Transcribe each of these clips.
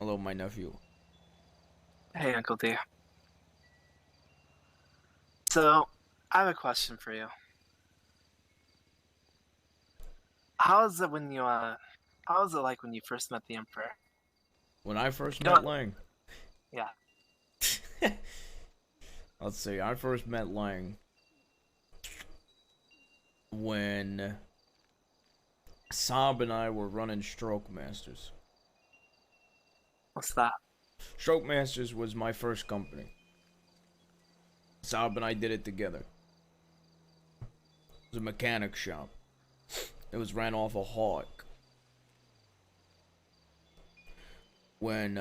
Hello, my nephew. Hey, Uncle D. So, I have a question for you. How is it when how is it like when you first met the Emperor? When I first You met know, Lang, yeah, let's see, I first met Lang when Saab and I were running Stroke Masters. what's that? Stroke Masters was my first company. Saab and I did it together. It was a mechanic shop. It was ran off a Hawk. When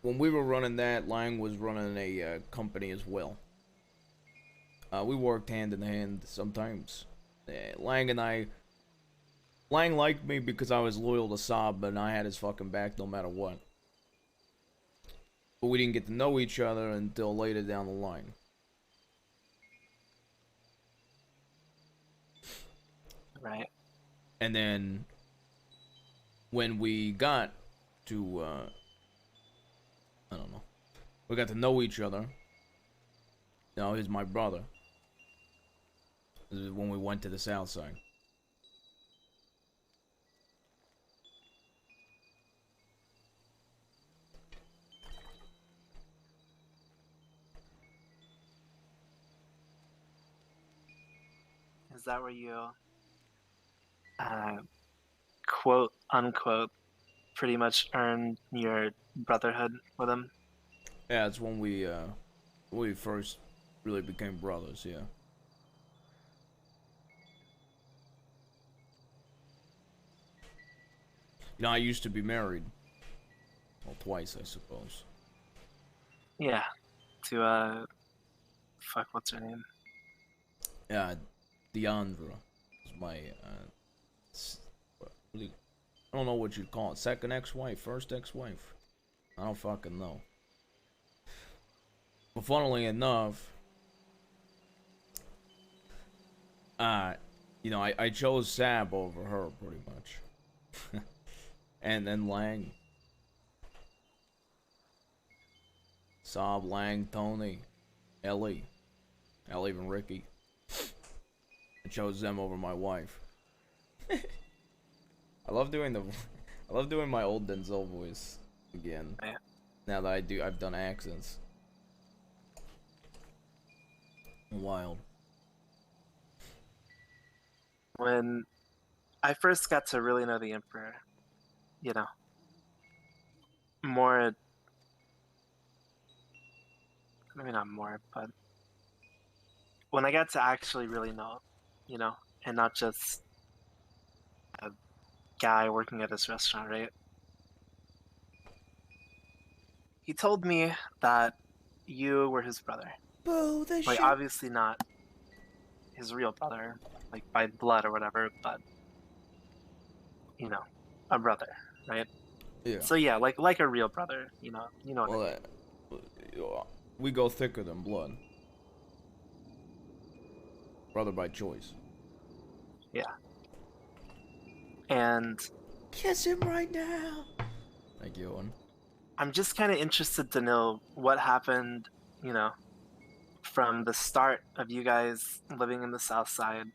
when we were running that, Lang was running a company as well. We worked hand in hand sometimes. Lang and I Lang liked me because I was loyal to Saab and I had his fucking back no matter what. But we didn't get to know each other until later down the line. Right. And then when we got to I don't know. We got to know each other. Now he's my brother. This is when we went to the south side. Is that where you, uh, quote unquote, pretty much earned your brotherhood with him? Yeah, it's when we first really became brothers, yeah. You know, I used to be married. Well, twice, I suppose. Yeah. To fuck, what's her name? Yeah, Deandra was my, I don't know what you'd call it. Second ex-wife, first ex-wife. I don't fucking know. But funnily enough, uh, I chose Sab over her pretty much. And then Lang. Sab, Lang, Tony, Ellie. Hell, even Ricky. I chose them over my wife. I love doing the I love doing my old Denzel voice again. Yeah. Now that I've done accents. Wild. When I first got to really know the Emperor, you know, more, maybe not more, but when I got to actually really know him, and not just a guy working at this restaurant, right? He told me that you were his brother. Boo the Like, shit. obviously not his real brother, like by blood or whatever, but, you know, a brother, right? Yeah. So yeah, like a real brother, you know what I Well, mean. we go thicker than blood. Brother by choice. Yeah. And Kiss him right now. Thank you, Owen. I'm just kind of interested to know what happened, you know, from the start of you guys living in the South Side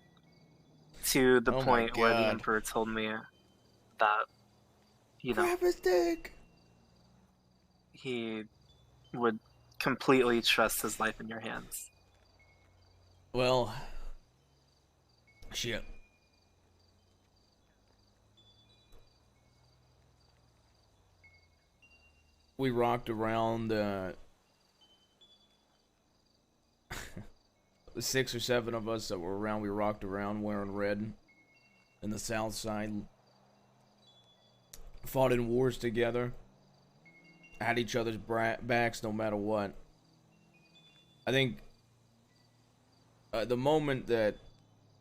to the Oh my point where the god. Emperor told me that, you know, Grab his dick. he would completely trust his life in your hands. Well, shit. We rocked around the 6 or 7 of us that were around. We rocked around wearing red in the South Side. Fought in wars together. Had each other's backs no matter what. I think the moment that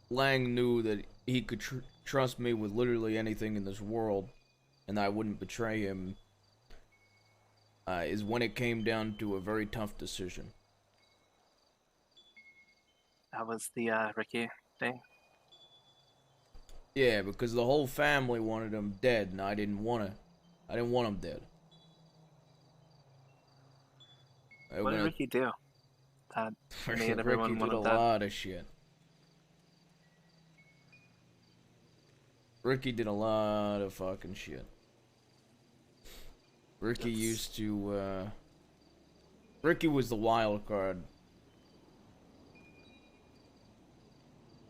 Lang knew that he could trust me with literally anything in this world, and I wouldn't betray him, is when it came down to a very tough decision. That was the Ricky thing. Yeah, because the whole family wanted him dead, and I didn't want him dead. What did Ricky do that made Ricky everyone did want a him dead? lot of shit. Ricky did a lot of fucking shit. Ricky used to, Ricky was the wild card.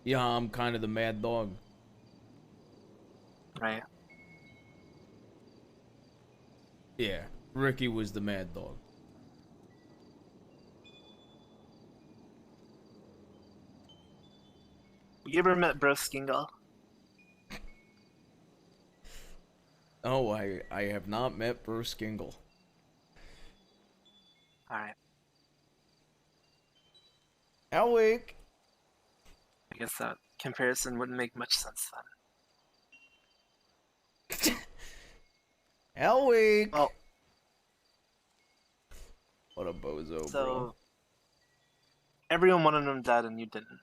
Yeah, I'm kind of the mad dog. Right. Yeah, Ricky was the mad dog. You ever met Bruce Skingle? Oh, I have not met Bruce Skingle. Alright. Elwick! I guess that comparison wouldn't make much sense then. Elwick! Well, What a bozo, so bro. everyone wanted him dead and you didn't.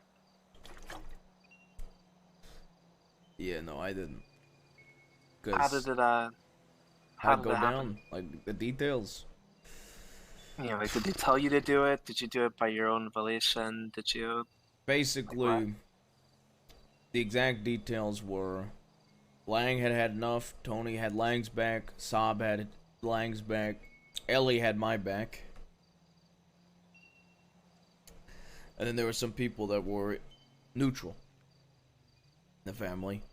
Yeah, no, I didn't. How did it How'd it did go it happen? down? Like, the details. You know, like did they tell you to do it? Did you do it by your own volition? Did you like what? Basically, the exact details were Lang had had enough, Tony had Lang's back, Saab had Lang's back, Ellie had my back. And then there were some people that were neutral in the family.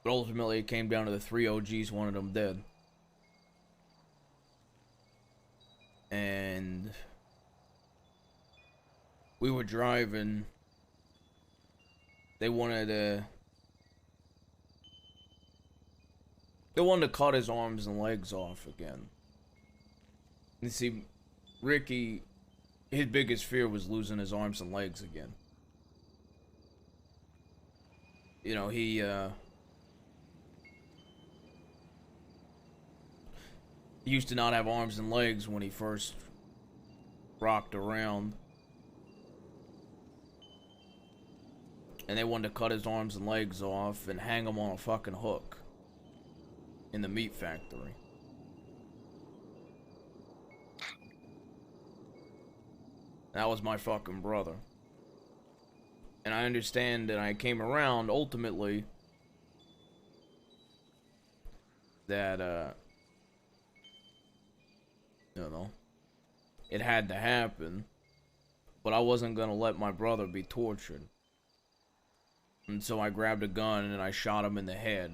But ultimately, it came down to the three OGs wanted them dead. And we were driving. They wanted to cut his arms and legs off again. You see, Ricky, his biggest fear was losing his arms and legs again. You know, he used to not have arms and legs when he first rocked around. And they wanted to cut his arms and legs off and hang him on a fucking hook in the meat factory. That was my fucking brother. And I understand that I came around ultimately that, you know, it had to happen, but I wasn't gonna let my brother be tortured. And so I grabbed a gun and I shot him in the head.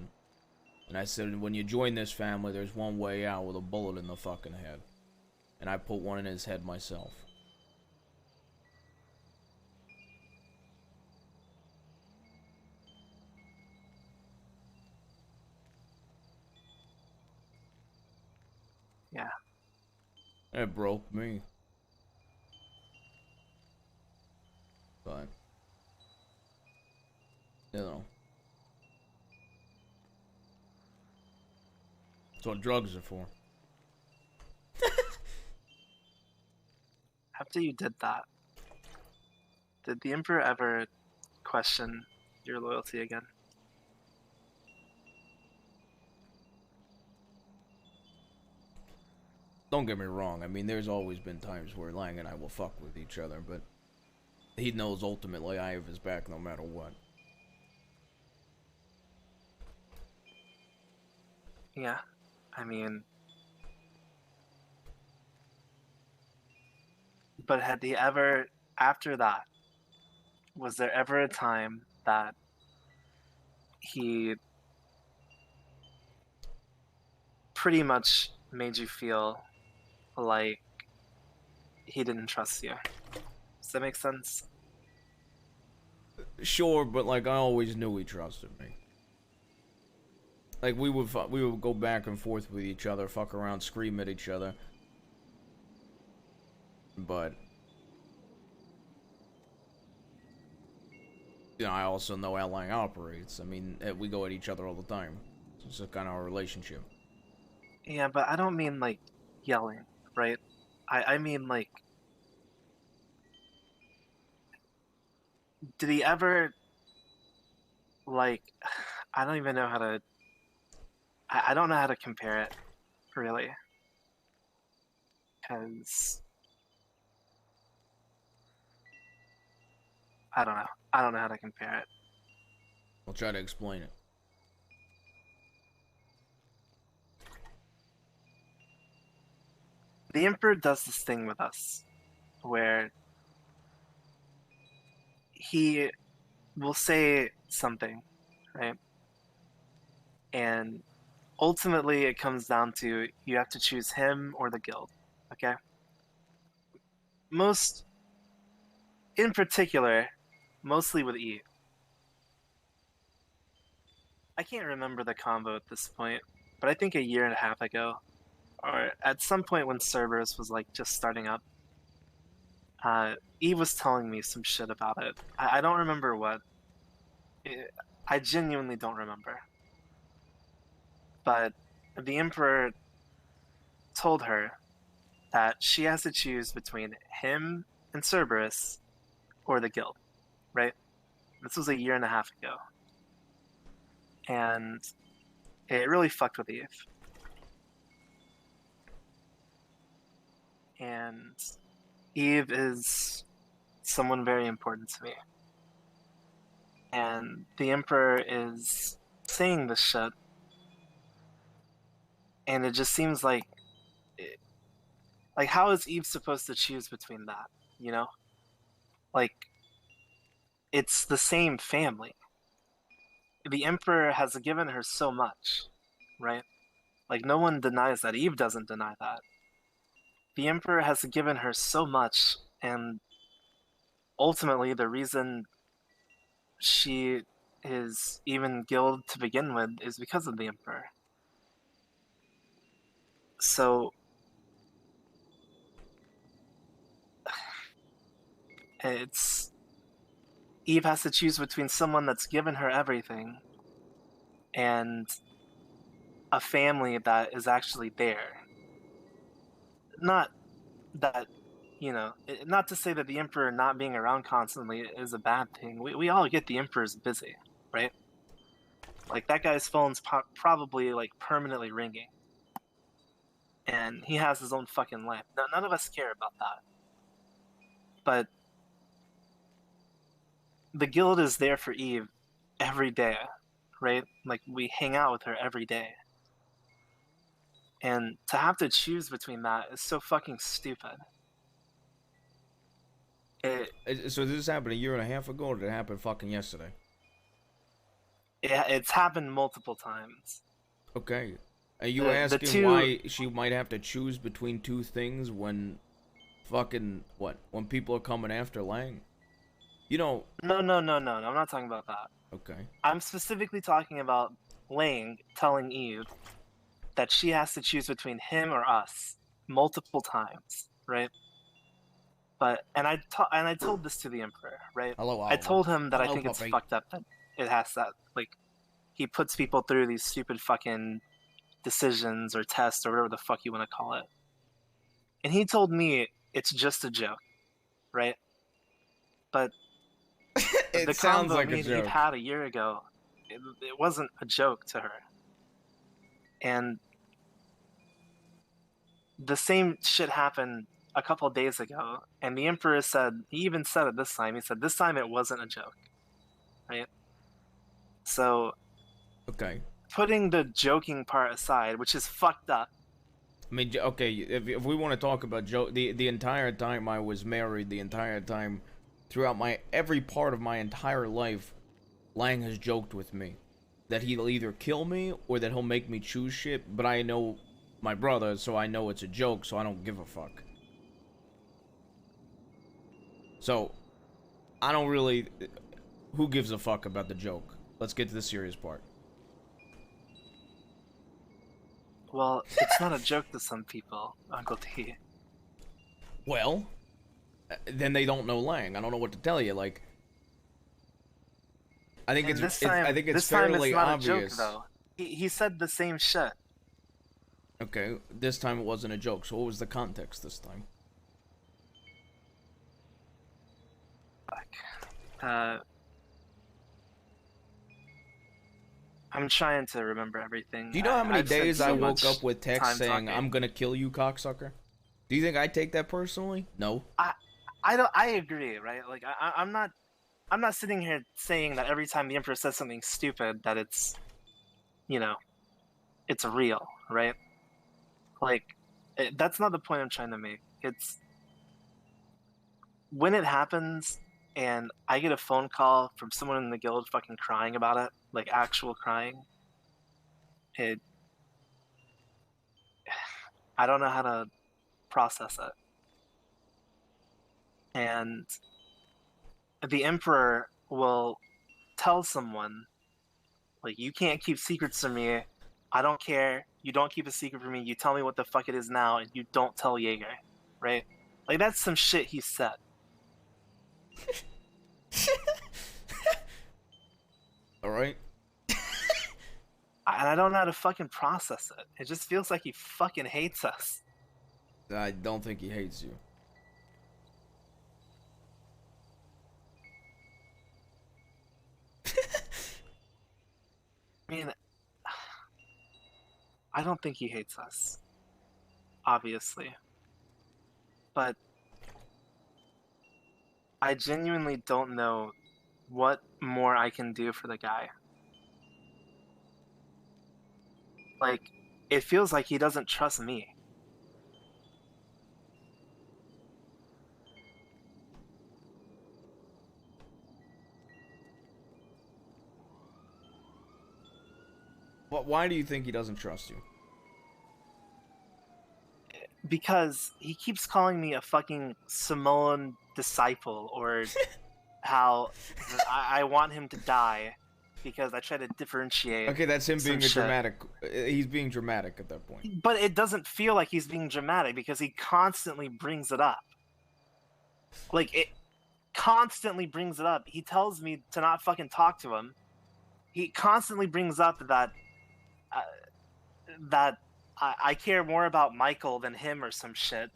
And I said, when you join this family, there's one way out with a bullet in the fucking head. And I put one in his head myself. Yeah. It broke me. But, you know. That's what drugs are for. After you did that, did the Emperor ever question your loyalty again? Don't get me wrong, I mean, there's always been times where Lang and I will fuck with each other, but he knows ultimately I have his back no matter what. Yeah. I mean, but had he ever, after that, was there ever a time that he pretty much made you feel like he didn't trust you? Does that make sense? Sure, but like I always knew he trusted me. Like we would go back and forth with each other, fuck around, scream at each other. But you know, I also know how Lang operates. I mean, we go at each other all the time. It's just kind of our relationship. Yeah, but I don't mean like yelling, right? I mean like, did he ever like I don't even know how to. I don't know how to compare it, really, because I don't know. I don't know how to compare it. I'll try to explain it. The Emperor does this thing with us, where he will say something, right? And ultimately, it comes down to you have to choose him or the guild, okay? Most, in particular, mostly with Eve. I can't remember the combo at this point, but I think a year and a half ago, or at some point when Cerberus was like just starting up, Eve was telling me some shit about it. I don't remember what. I genuinely don't remember. But the Emperor told her that she has to choose between him and Cerberus or the guild, right? This was a year and a half ago. And it really fucked with Eve. And Eve is someone very important to me. And the Emperor is saying this shit. And it just seems like, how is Eve supposed to choose between that? You know? Like, it's the same family. The Emperor has given her so much, right? Like, no one denies that. Eve doesn't deny that. The Emperor has given her so much, and ultimately, the reason she is even guild to begin with is because of the Emperor. So, it's. Eve has to choose between someone that's given her everything and a family that is actually there. Not that, not to say that the Emperor not being around constantly is a bad thing. We all get the Emperor's busy, right? Like, that guy's phone's probably, like, permanently ringing. And he has his own fucking life. None of us care about that. But the guild is there for Eve every day, right? Like, we hang out with her every day. And to have to choose between that is so fucking stupid. So this happened a year and a half ago, or did it happen fucking yesterday? It's happened multiple times. Okay. Are you The asking two. why she might have to choose between two things when fucking what? When people are coming after Lang? You know. No, no, no, no, no. I'm not talking about that. Okay. I'm specifically talking about Lang telling Eve that she has to choose between him or us multiple times, right? And I told this to the Emperor, right? Hello, I Oliver. told him that I Hello, think it's puppy. fucked up that it has that, like, he puts people through these stupid fucking decisions or tests or whatever the fuck you want to call it. And he told me it's just a joke, right? But It the sounds convo like a me and Eve joke. had a year ago, it wasn't a joke to her. And the same shit happened a couple days ago, and the Emperor said, he even said it this time, he said, this time it wasn't a joke, right? So, Okay. putting the joking part aside, which is fucked up. I mean, okay, if we want to talk about joke, the entire time I was married, the entire time, throughout my every part of my entire life, Lang has joked with me that he'll either kill me or that he'll make me choose shit. But I know my brother, so I know it's a joke, so I don't give a fuck. So I don't really. Who gives a fuck about the joke? Let's get to the serious part. Well, it's not a joke to some people, Uncle T. Well, then they don't know Lang. I don't know what to tell you. Like, I think And I think it's this time it's fairly not a joke, obvious. though. He said the same shit. Okay, this time it wasn't a joke. So what was the context this time? Fuck. Uh, I'm trying to remember everything. Do you know how many I've spent days so I woke much up with texts time saying, talking. I'm gonna kill you, cocksucker? Do you think I take that personally? No. I agree, right? Like I'm not sitting here saying that every time the Emperor says something stupid that it's, you know, it's real, right? Like that's not the point I'm trying to make. It's when it happens and I get a phone call from someone in the guild fucking crying about it, like actual crying. It I don't know how to process it. And the Emperor will tell someone, like, you can't keep secrets from me. I don't care. You don't keep a secret from me. You tell me what the fuck it is now, and you don't tell Yaeger, right? Like, that's some shit he said. Alright? And I don't know how to fucking process it. It just feels like he fucking hates us. I don't think he hates you. I mean, I don't think he hates us. Obviously. But I genuinely don't know what more I can do for the guy. Like, it feels like he doesn't trust me. Why do you think he doesn't trust you? Because he keeps calling me a fucking Simone disciple, or how I want him to die because I try to differentiate. Okay, that's him being a shit. dramatic. He's being dramatic at that point. But it doesn't feel like he's being dramatic because he constantly brings it up. Like, it constantly brings it up. He tells me to not fucking talk to him. He constantly brings up that I care more about Michael than him or some shit.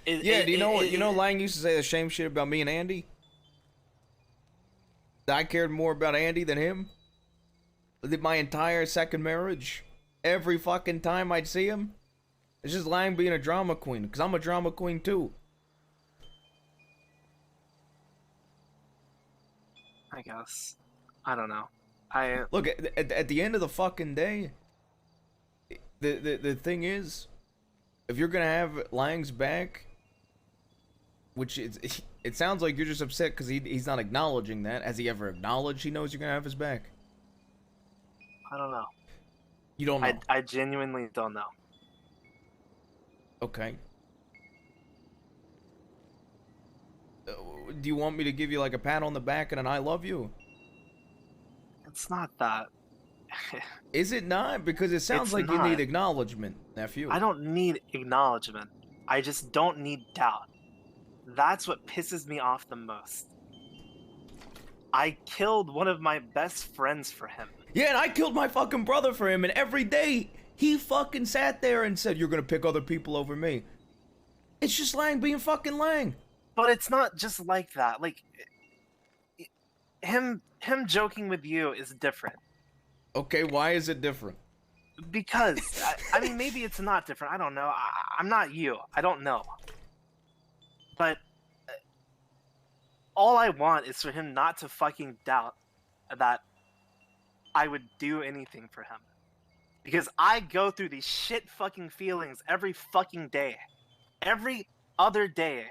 Do you know Lang used to say the same shit about me and Andy? That I cared more about Andy than him? My entire second marriage? Every fucking time I'd see him? It's just Lang being a drama queen, because I'm a drama queen too. I guess. I don't know. Look, at the end of the fucking day, the thing is, if you're gonna have Lang's back, which it sounds like you're just upset because he's not acknowledging that. Has he ever acknowledged he knows you're gonna have his back? I don't know. You don't know. I genuinely don't know. Okay. Do you want me to give you like a pat on the back and an I love you? It's not that. Is it not? Because it sounds like you need acknowledgement, nephew. I don't need acknowledgement. I just don't need doubt. That's what pisses me off the most. I killed one of my best friends for him. Yeah, and I killed my fucking brother for him, and every day he fucking sat there and said, you're gonna pick other people over me. It's just Lang being fucking Lang. But it's not just like that. Like, him joking with you is different. Okay, why is it different? Because, I mean, maybe it's not different. I don't know. I'm not you. I don't know. But all I want is for him not to fucking doubt that I would do anything for him. Because I go through these shit fucking feelings every fucking day. Every other day,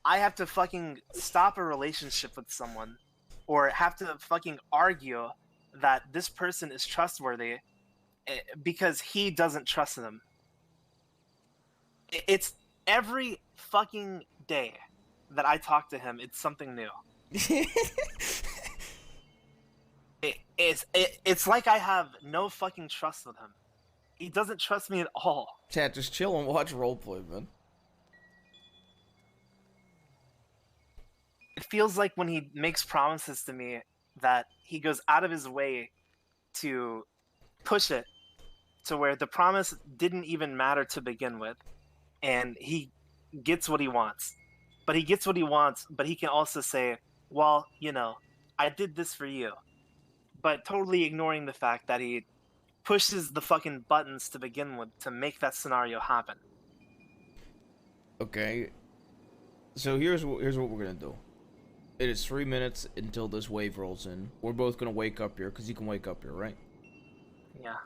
I have to fucking stop a relationship with someone or have to fucking argue that this person is trustworthy because he doesn't trust them. It's every fucking day that I talk to him, it's something new. It's like I have no fucking trust with him. He doesn't trust me at all. Chat, just chill and watch roleplay, man. It feels like when he makes promises to me that he goes out of his way to push it to where the promise didn't even matter to begin with, and he gets what he wants. But he gets what he wants, but he can also say, well, you know, I did this for you. but totally ignoring the fact that he pushes the fucking buttons to begin with to make that scenario happen. Okay. So here's what we're gonna do. It is 3 minutes until this wave rolls in. We're both gonna wake up here, because you can wake up here, right? Yeah.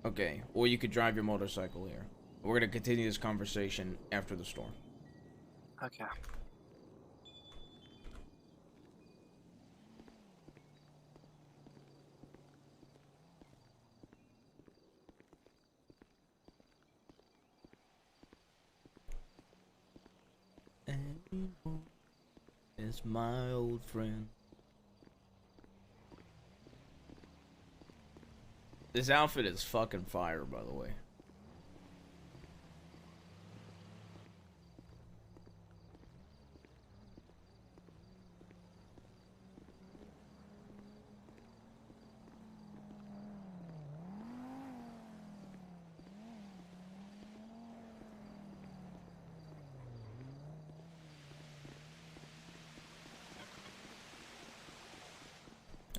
Okay. Or you could drive your motorcycle here. We're gonna continue this conversation after the storm. Okay. Anyone is my old friend. This outfit is fucking fire, by the way.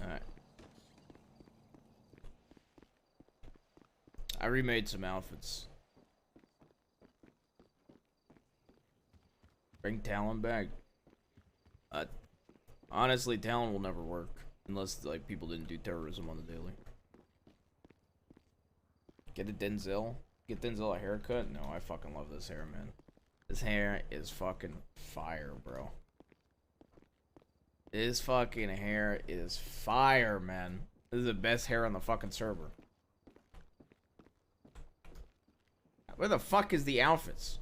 Alright. I remade some outfits. Bring Talon back. Honestly, Talon will never work. Unless, like, people didn't do terrorism on the daily. Get a Denzel? Get Denzel a haircut? No, I fucking love this hair, man. This hair is fucking fire, bro. This fucking hair is fire, man. This is the best hair on the fucking server. Where the fuck is the outfits?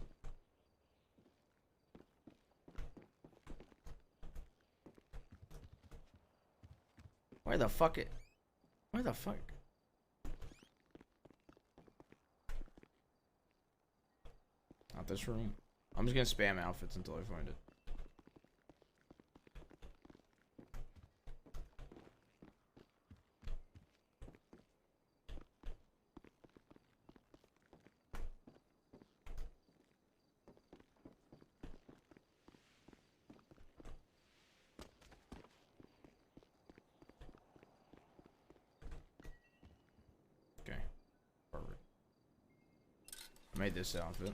Where the fuck it? Where the fuck? Not this room. I'm just gonna spam outfits until I find it. Okay. Perfect. I made this outfit.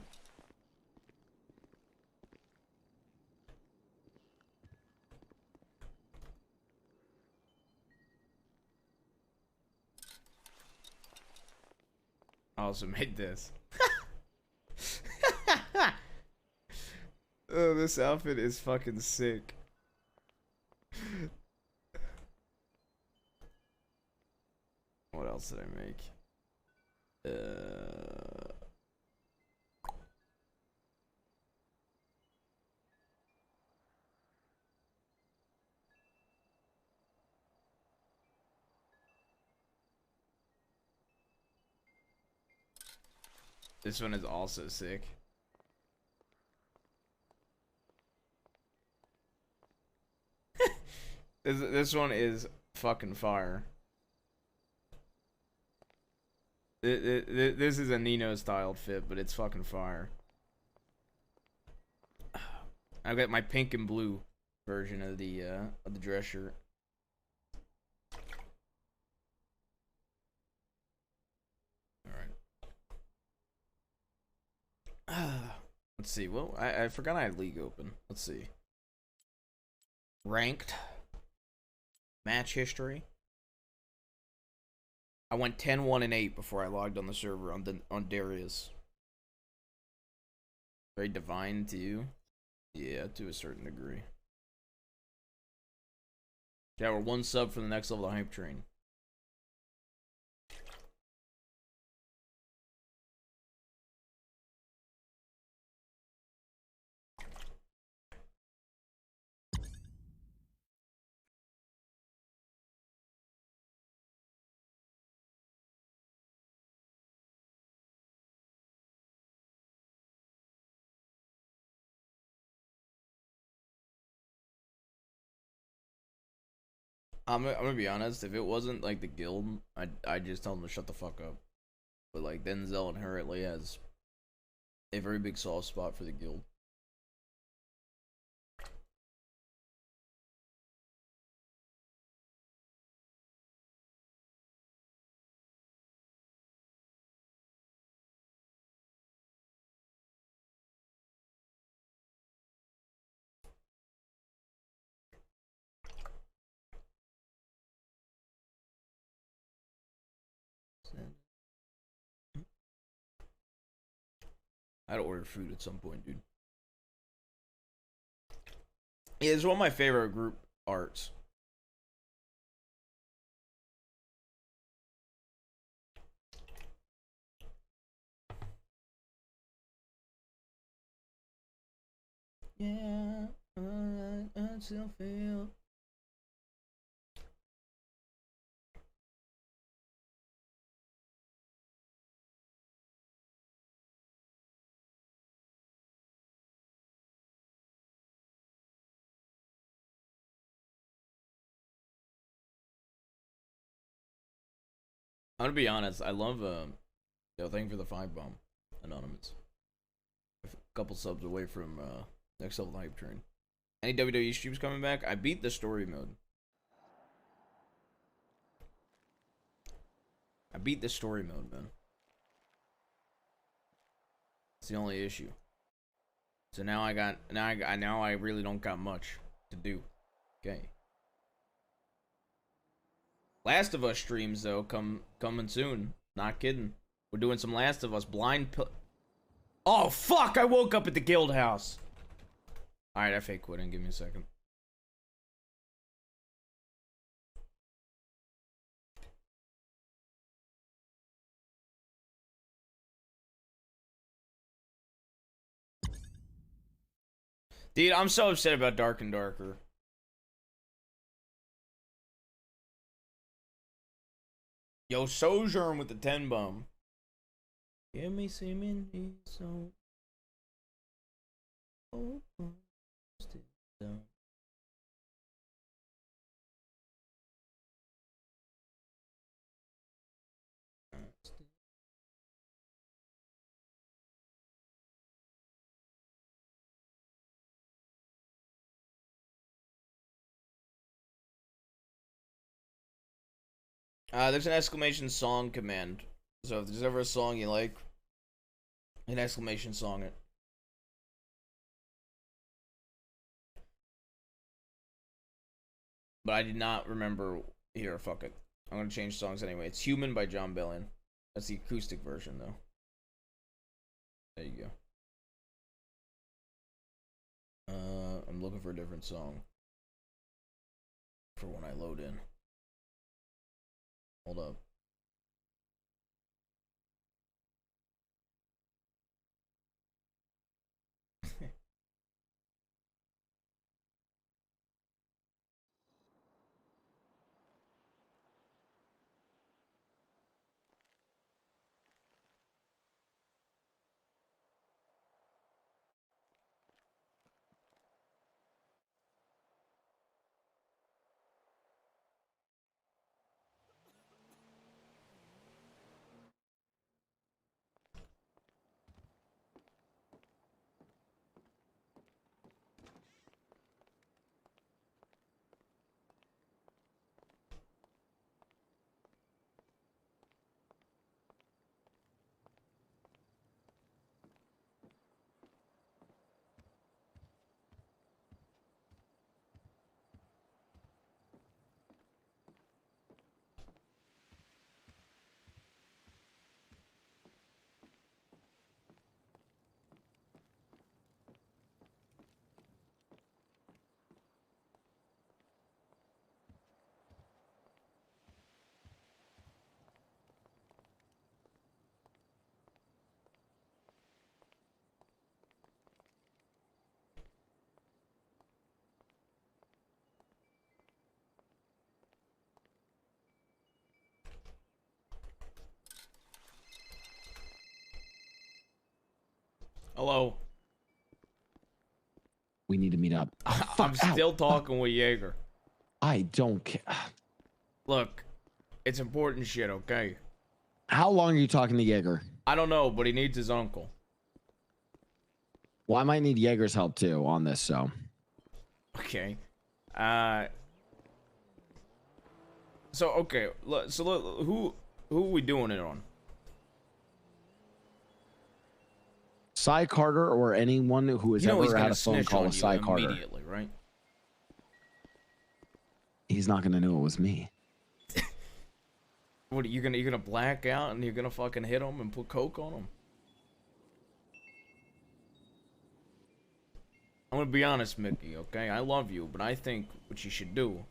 I also made this. Oh, this outfit is fucking sick. What else did I make? This one is also sick. This one is fucking fire. This is a Nino styled fit, but it's fucking fire. I got my pink and blue version of the dress shirt. Alright. Let's see. Well, I forgot I had League open. Let's see. Ranked. Match history. I went 10-1-8 before I logged on the server on Darius. Very divine to you? Yeah, to a certain degree. Yeah, we're one sub for the next level of hype train. I'm gonna be honest. If it wasn't like the guild, I'd just tell them to shut the fuck up. But like Denzel inherently has a very big soft spot for the guild. I'd order food at some point, dude. Yeah, it's one of my favorite group arts. Yeah, I still feel. I'm gonna be honest. I love thank you for the 5 bomb, Anonymous. A couple subs away from next level hype train. Any WWE streams coming back? I beat the story mode. I beat the story mode, man. It's the only issue. So now I really don't got much to do. Okay. Last of Us streams though coming soon. Not kidding. We're doing some Last of Us blind. Oh fuck! I woke up at the guild house. All right, I fake quitting. Give me a second. Dude, I'm so upset about Dark and Darker. Yo, Sojourn with the 10 bomb. Give me seemingly so. Oh, there's an exclamation song command. So if there's ever a song you like, an exclamation song it. But I did not remember. Here, fuck it. I'm gonna change songs anyway. It's Human by John Bellion. That's the acoustic version, though. There you go. I'm looking for a different song for when I load in. Hold up. Hello. We need to meet up. Oh, I'm still talking with Yaeger. I don't care. Look, it's important shit, okay? How long are you talking to Yaeger? I don't know, but he needs his uncle. Well, I might need Yaeger's help too on this, so. Okay. So okay, who are we doing it on? Cy Carter or anyone who has ever had a phone call with Cy Carter. Immediately, right? He's not gonna know it was me. What are you gonna black out and you're gonna fucking hit him and put coke on him? I'm gonna be honest, Mickey, okay? I love you, but I think what you should do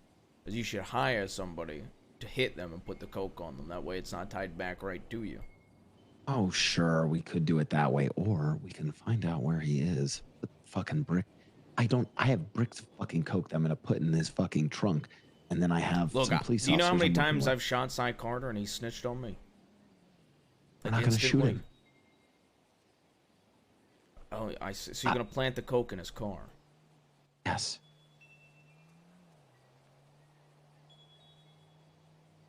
is you should hire somebody to hit them and put the coke on them. That way it's not tied back right to you. Oh, sure, we could do it that way, or we can find out where he is. Put the fucking brick. I have bricks of fucking coke that I'm gonna put in his fucking trunk, and then I have some police officers. Do you know how many times I've shot Cy Carter and he snitched on me? I'm not gonna shoot him. Oh, so you're gonna plant the coke in his car? Yes.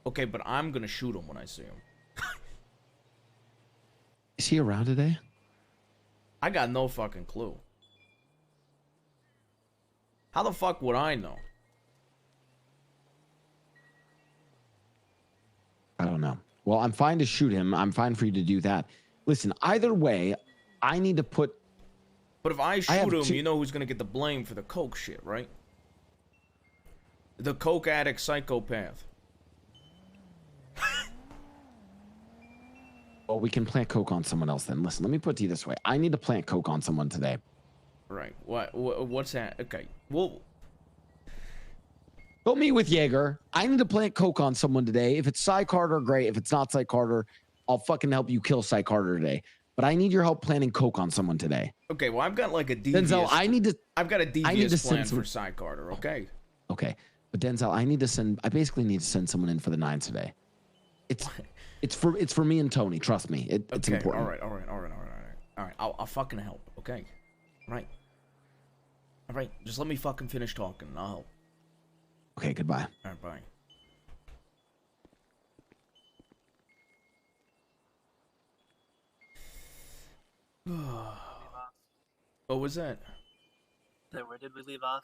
Okay, but I'm gonna shoot him when I see him. Is he around today? I got no fucking clue. How the fuck would I know? I don't know. Well, I'm fine to shoot him. I'm fine for you to do that. Listen, either way, I need to put... But if I shoot him, you know who's gonna get the blame for the coke shit, right? The coke addict psychopath. Well, we can plant coke on someone else then. Listen, let me put it to you this way. I need to plant coke on someone today. Right. What's that? Okay. Well... Help me with Yaeger. I need to plant coke on someone today. If it's Cy Carter, great. If it's not Cy Carter, I'll fucking help you kill Cy Carter today. But I need your help planting coke on someone today. Okay, well, I've got like a devious... Denzel, I've got a devious plan for Cy Carter, okay? Okay. But Denzel, I basically need to send someone in for the 9s today. It's for me and Tony, trust me. It's important. All right. I'll fucking help, okay? All right. Just let me fucking finish talking and I'll help. Okay, goodbye. All right, bye. What was that? Where did we leave off?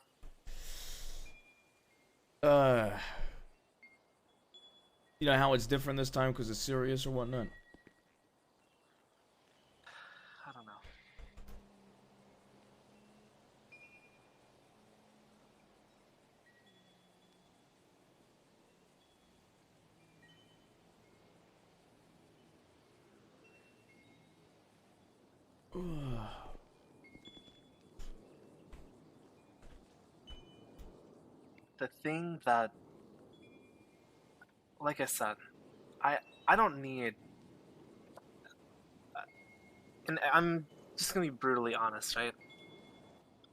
You know how it's different this time because it's serious or whatnot? I don't know. The thing that, like I said, I don't need, and I'm just gonna be brutally honest, right?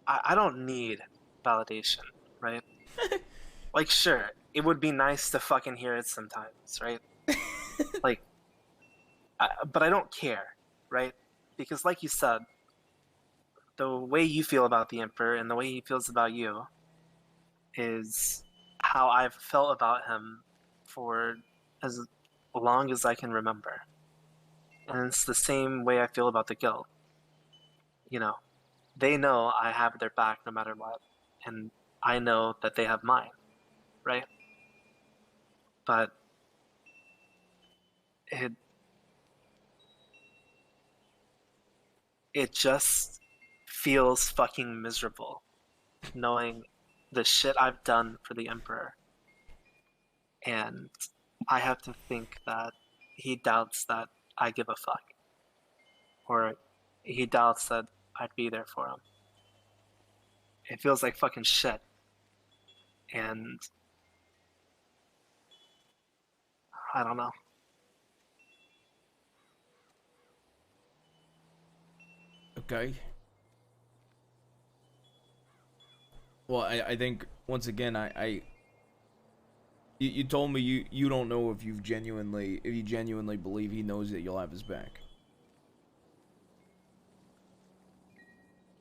I don't need validation, right? Like, sure, it would be nice to fucking hear it sometimes, right? Like, but I don't care, right? Because like you said, the way you feel about the Emperor and the way he feels about you is how I've felt about him for as long as I can remember. And it's the same way I feel about the Guild. You know, they know I have their back no matter what, and I know that they have mine, right? But it just feels fucking miserable knowing the shit I've done for the Emperor. And I have to think that he doubts that I give a fuck. Or he doubts that I'd be there for him. It feels like fucking shit. And I don't know. Okay. Well, I think once again you told me you don't know if you genuinely believe he knows that you'll have his back.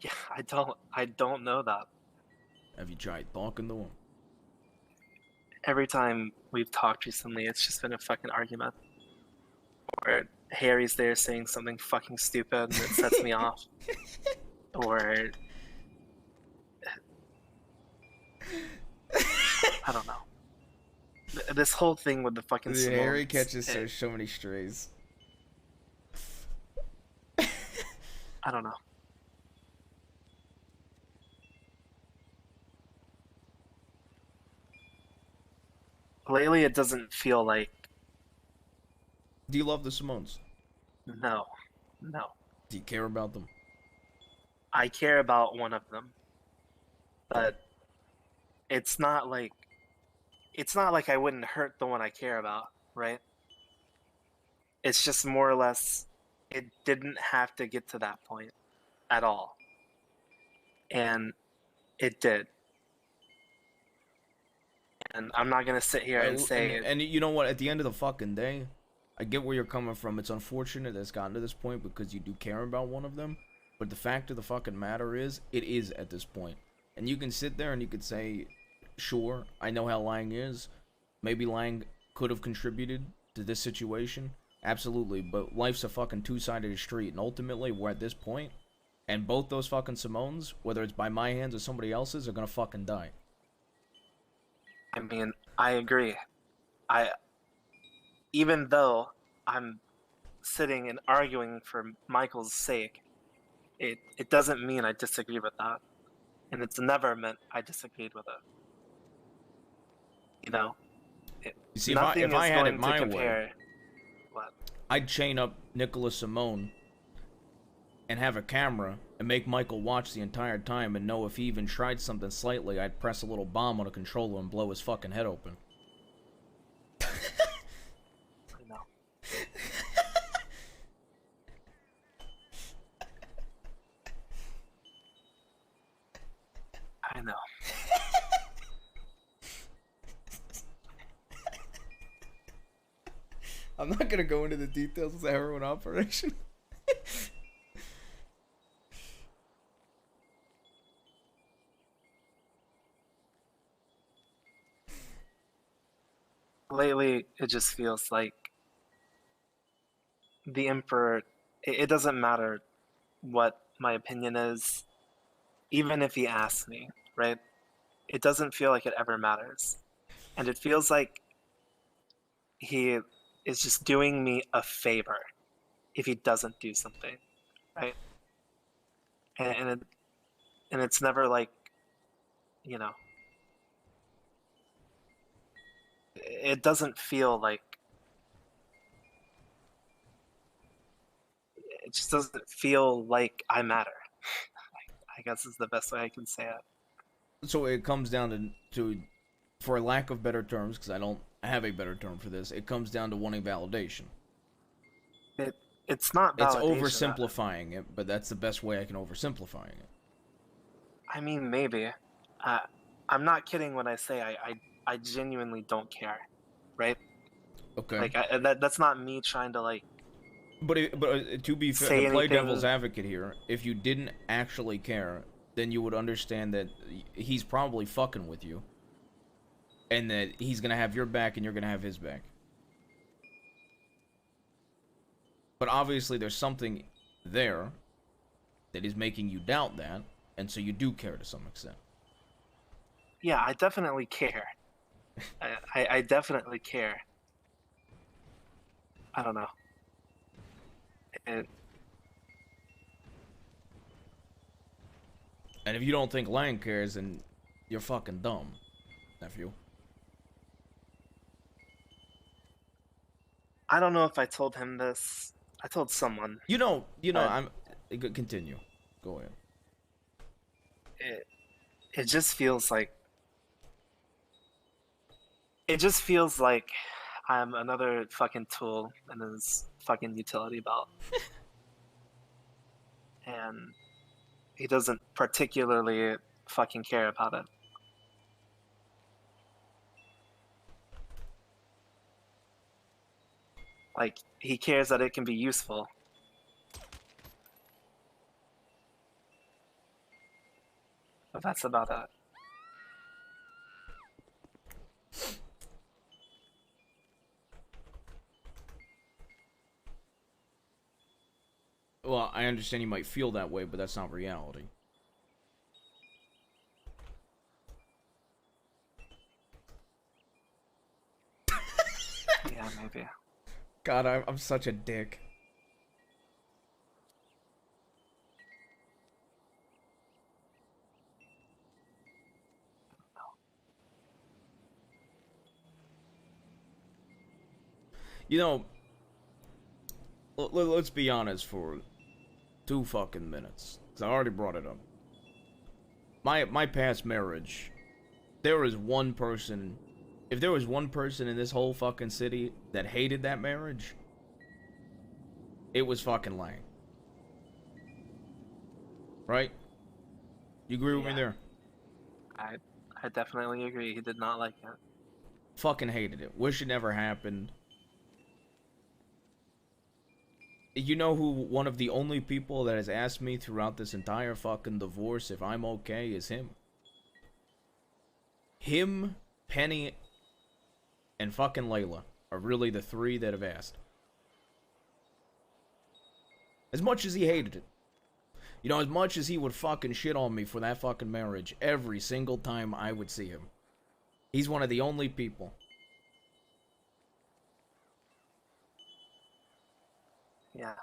Yeah, I don't know that. Have you tried talking to him? Every time we've talked recently, it's just been a fucking argument. Or Harry's there saying something fucking stupid and it sets me off. Or I don't know. This whole thing with the fucking Simone, Harry catches so many strays. I don't know. Lately, it doesn't feel like... Do you love the Simones? No. Do you care about them? I care about one of them. but it's not like I wouldn't hurt the one I care about, right? It's just more or less it didn't have to get to that point at all. And it did. And I'm not gonna sit here and say and you know what, at the end of the fucking day, I get where you're coming from. It's unfortunate that it's gotten to this point because you do care about one of them. But the fact of the fucking matter is, it is at this point. And you can sit there and you could say, sure, I know how Lang is. Maybe Lang could have contributed to this situation. Absolutely. But life's a fucking two-sided street. And ultimately, we're at this point. And both those fucking Simones, whether it's by my hands or somebody else's, are gonna fucking die. I mean, I agree. Even though I'm sitting and arguing for Michael's sake, it doesn't mean I disagree with that. And it's never meant I disagreed with it. You know? You see, if I had it my way, I'd chain up Nicholas Simone and have a camera and make Michael watch the entire time and know if he even tried something slightly, I'd press a little bomb on a controller and blow his fucking head open. I know. I know. I'm not gonna go into the details of the heroin operation. Lately, it just feels like the Emperor, it doesn't matter what my opinion is, even if he asks me, right? It doesn't feel like it ever matters. And it feels like he is just doing me a favor if he doesn't do something, right? And it's never like, you know, it doesn't feel like, it just doesn't feel like I matter. I guess is the best way I can say it. So it comes down to for lack of better terms, because I don't have a better term for this, it comes down to wanting validation. It's not validation. It's oversimplifying it, but that's the best way I can oversimplifying it. I mean, maybe. I'm not kidding when I say I genuinely don't care, right? Okay. Like that's not me trying to like. But to be fair, to play devil's advocate here, if you didn't actually care, then you would understand that he's probably fucking with you, and that he's gonna have your back and you're gonna have his back. But obviously, there's something there that is making you doubt that, and so you do care to some extent. Yeah, I definitely care. I definitely care. I don't know. And if you don't think Lang cares, then you're fucking dumb, nephew. I don't know if I told him this. I told someone. You know, continue. Go ahead. It just feels like. It just feels like I'm another fucking tool in his fucking utility belt. And he doesn't particularly fucking care about it. Like, he cares that it can be useful. But that's about it. Well, I understand you might feel that way, but that's not reality. Yeah, maybe. God, I'm such a dick. You know, let's be honest for 2 fucking minutes, because I already brought it up. my past marriage, there was one person. If there was one person in this whole fucking city that hated that marriage, it was fucking Lang. Right? You agree with me there? I definitely agree. He did not like it. Fucking hated it. Wish it never happened. You know who one of the only people that has asked me throughout this entire fucking divorce if I'm okay is him. Him, Penny, and fucking Layla are really the three that have asked. As much as he hated it. You know, as much as he would fucking shit on me for that fucking marriage every single time I would see him. He's one of the only people. Yeah.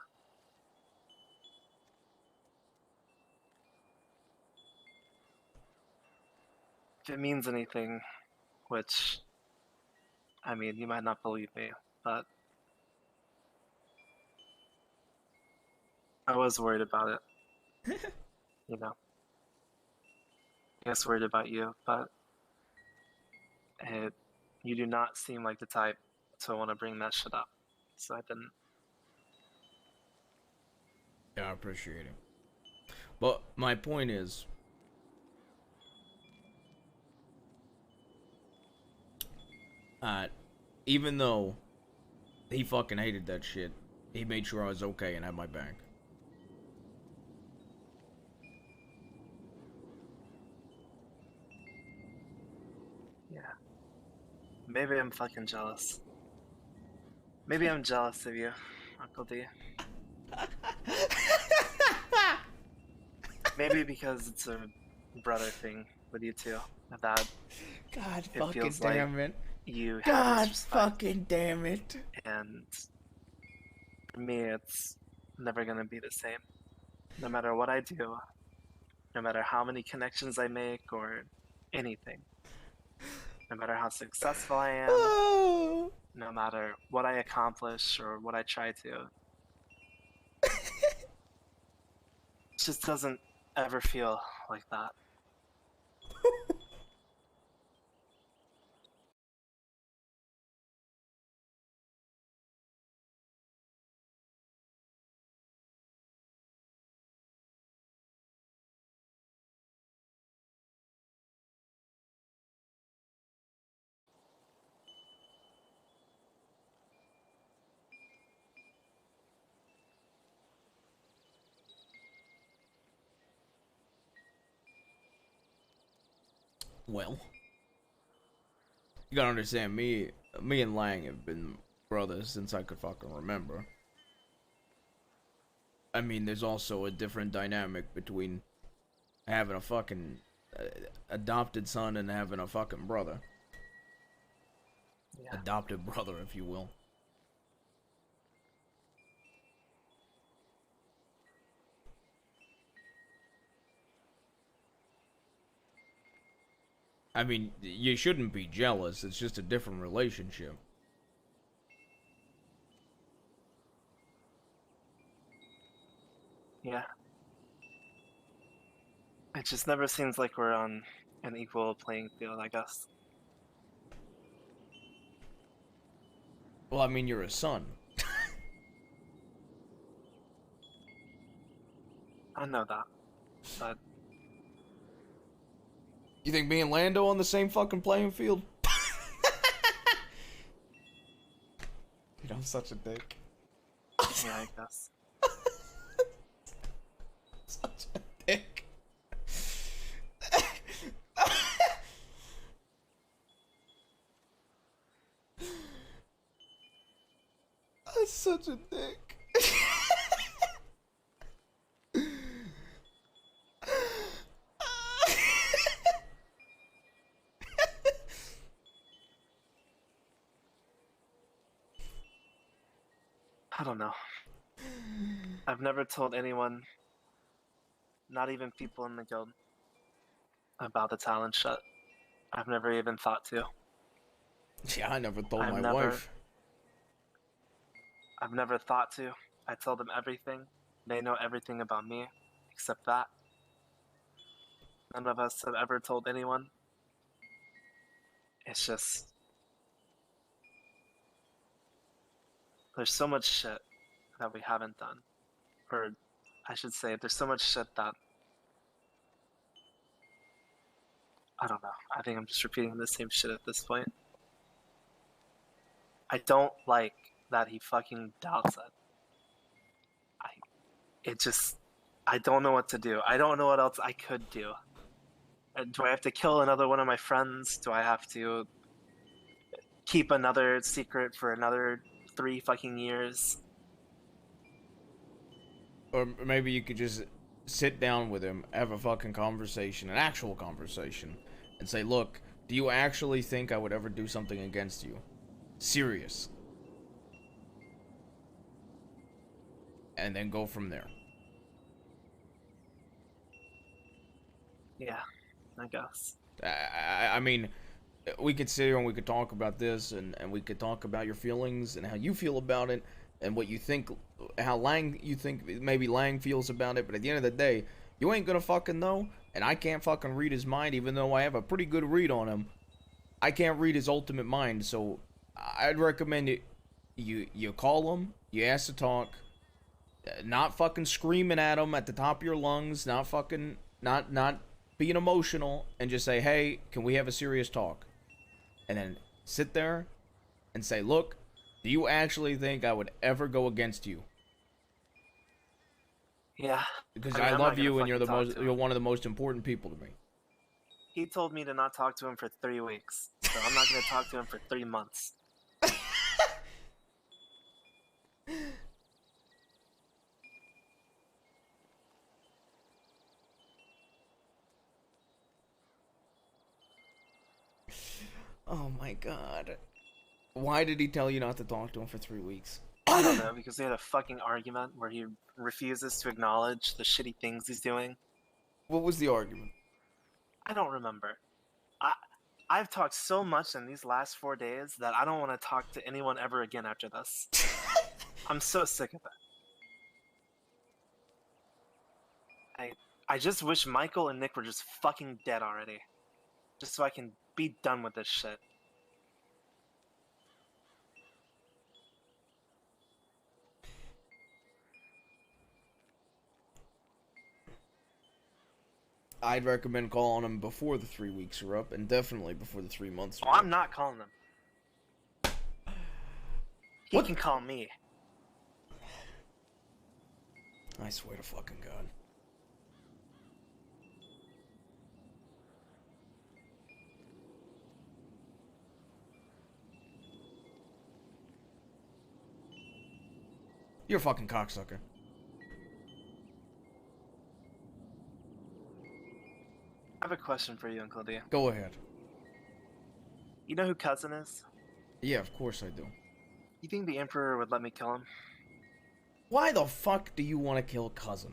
If it means anything, which, I mean, you might not believe me, but I was worried about it. You know. I guess worried about you, but you do not seem like the type to want to bring that shit up. So I didn't. Yeah, I appreciate it. But my point is, even though he fucking hated that shit, he made sure I was okay and had my back. Yeah. Maybe I'm fucking jealous. Maybe I'm jealous of you, Uncle D. Maybe because it's a brother thing with you two. That God it fucking feels damn like it. you have God this respect. fucking damn it. And for me, it's never gonna be the same. No matter what I do, no matter how many connections I make or anything, no matter how successful I am, Oh. no matter what I accomplish or what I try to, it just doesn't ever feel like that. Well, you gotta understand, me and Lang have been brothers since I could fucking remember. I mean, there's also a different dynamic between having a fucking adopted son and having a fucking brother. Yeah. Adopted brother, if you will. I mean, you shouldn't be jealous. It's just a different relationship. Yeah. It just never seems like we're on an equal playing field, I guess. Well, I mean, you're a son. I know that, but You think me and Lando on the same fucking playing field? Dude, I'm such a dick. yeah, I guess. Such a dick. I'm such a dick. I don't know. I've never told anyone, not even people in the guild, about the talent shut. I've never even thought to. Yeah, I never told I've my never- wife. I've never thought to. I tell them everything. They know everything about me, except that. none of us have ever told anyone. It's just there's so much shit that we haven't done, or I should say, there's so much shit that I don't know. I think I'm just repeating the same shit at this point. I don't like that he fucking doubts it. I don't know what to do. I don't know what else I could do. Do I have to kill another one of my friends? Do I have to keep another secret for another 3 fucking years? Or maybe you could just sit down with him, have a fucking conversation, an actual conversation, and say, look, do you actually think I would ever do something against you? Serious. And then go from there. Yeah, I guess. I mean, we could sit here and we could talk about this, and we could talk about your feelings and how you feel about it, and what you think, how you think maybe Lang feels about it, but at the end of the day, you ain't gonna fucking know, and I can't fucking read his mind, even though I have a pretty good read on him. I can't read his ultimate mind, so I'd recommend it. You call him, you ask to talk, not fucking screaming at him at the top of your lungs, not fucking, not being emotional, and just say, hey, can we have a serious talk? And then sit there and say, look, do you actually think I would ever go against you? Yeah. Because I love you, and you're one of the most important people to me. He told me to not talk to him for 3 weeks, so I'm not going to talk to him for 3 months. Oh my god. Why did he tell you not to talk to him for 3 weeks? I don't know, because they had a fucking argument where he refuses to acknowledge the shitty things he's doing. What was the argument? I don't remember. I've talked so much in these last 4 days that I don't want to talk to anyone ever again after this. I'm so sick of it. I just wish Michael and Nick were just fucking dead already. Just so I can be done with this shit. I'd recommend calling him before the 3 weeks are up, and definitely before the 3 months are Oh, up. I'm not calling him. He can call me. I swear to fucking God. You're a fucking cocksucker. I have a question for you, Uncle D. Go ahead. You know who Cousin is? Yeah, of course I do. You think the Emperor would let me kill him? Why the fuck do you want to kill Cousin?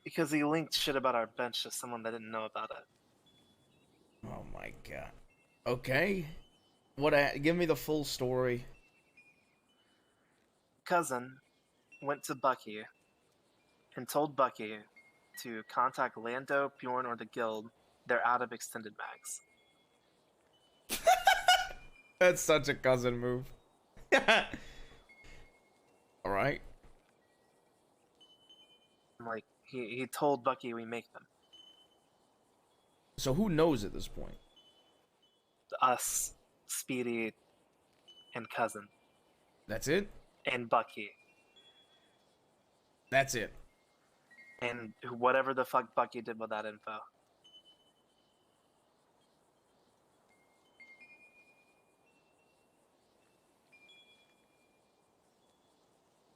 Because he linked shit about our bench to someone that didn't know about it. Oh my god. Okay. Give me the full story. Cousin went to Bucky and told Bucky to contact Lando, Bjorn, or the Guild. They're out of extended mags. That's such a Cousin move. Alright. Like, he told Bucky we make them. So who knows at this point? Us, Speedy, and Cousin. That's it? And Bucky. That's it. And whatever the fuck Bucky did with that info. I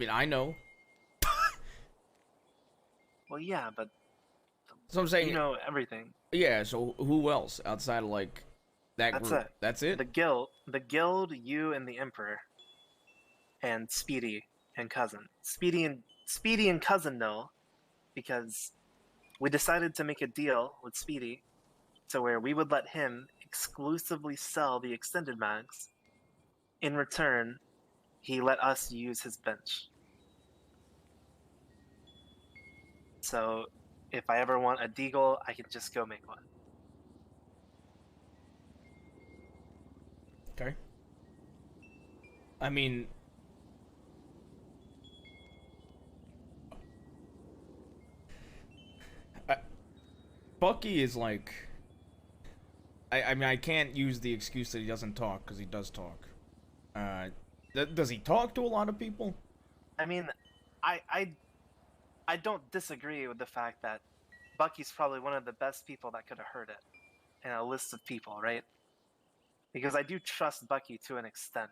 mean, I know. Well, yeah, but So I'm saying, you know everything. Yeah, so who else outside of like that That's group? it. That's it? The guild, you and the Emperor, and Speedy and Cousin. Speedy and Cousin know, because we decided to make a deal with Speedy, to where we would let him exclusively sell the extended mags. In return, he let us use his bench. So If I ever want a deagle, I can just go make one. Okay. I mean, Bucky is like, I mean, I can't use the excuse that he doesn't talk, because he does talk. Does he talk to a lot of people? I mean, I don't disagree with the fact that Bucky's probably one of the best people that could have heard it in a list of people, right? Because I do trust Bucky to an extent.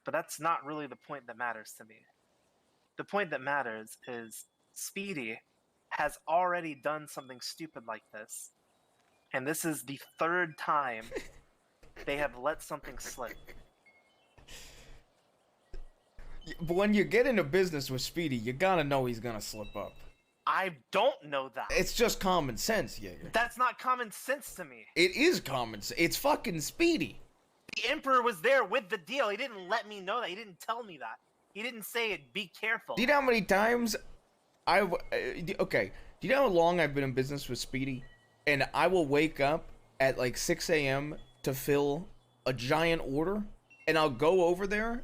But that's not really the point that matters to me. The point that matters is Speedy has already done something stupid like this, and this is the third time they have let something slip. But when you get into business with Speedy, you gotta know he's gonna slip up. I don't know that. It's just common sense, Yaeger. That's not common sense to me. It is common sense. It's fucking Speedy. The Emperor was there with the deal. He didn't let me know that. He didn't tell me that. He didn't say it. Be careful. Do you know how many times okay. Do you know how long I've been in business with Speedy? And I will wake up at like 6 a.m. to fill a giant order, and I'll go over there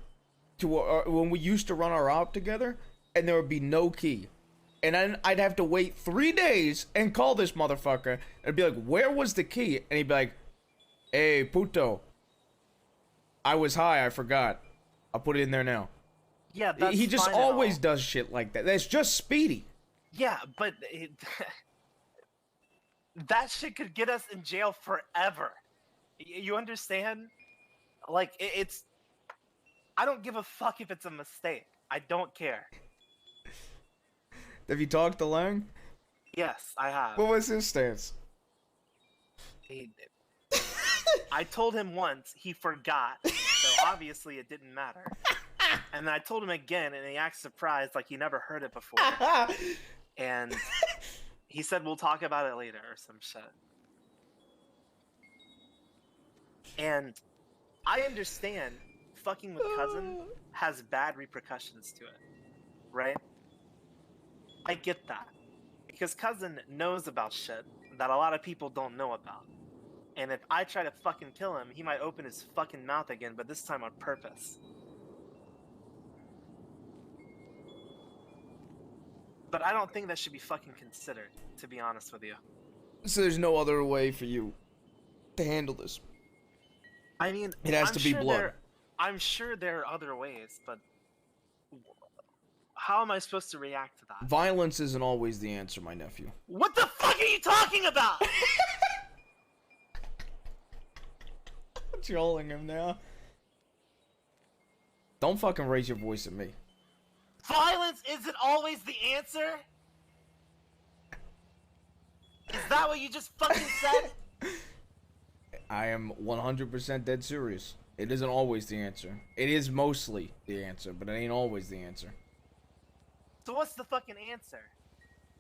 to when we used to run our op together, and there would be no key. And then I'd have to wait 3 days and call this motherfucker and be like, where was the key? And he'd be like, hey, puto. I was high, I forgot. I'll put it in there now. Yeah, that's he just fine always does shit like that. That's just Speedy. Yeah, but that shit could get us in jail forever. You understand? Like, it's... I don't give a fuck if it's a mistake. I don't care. Have you talked to Lang? Yes, I have. What was his stance? I told him once, he forgot, so obviously it didn't matter. And then I told him again, and he acted surprised like he never heard it before. And he said, we'll talk about it later, or some shit. And I understand fucking with Cousin has bad repercussions to it, right? I get that. Because Cousin knows about shit that a lot of people don't know about. And if I try to fucking kill him, he might open his fucking mouth again, but this time on purpose. But I don't think that should be fucking considered, to be honest with you. So there's no other way for you to handle this? I mean, it has to be blood. I'm sure there are other ways, but how am I supposed to react to that? Violence isn't always the answer, my nephew. What the fuck are you talking about? Trolling him now. Don't fucking raise your voice at me. Violence isn't always the answer? Is that what you just fucking said? I am 100% dead serious. It isn't always the answer. It is mostly the answer, but it ain't always the answer. So what's the fucking answer?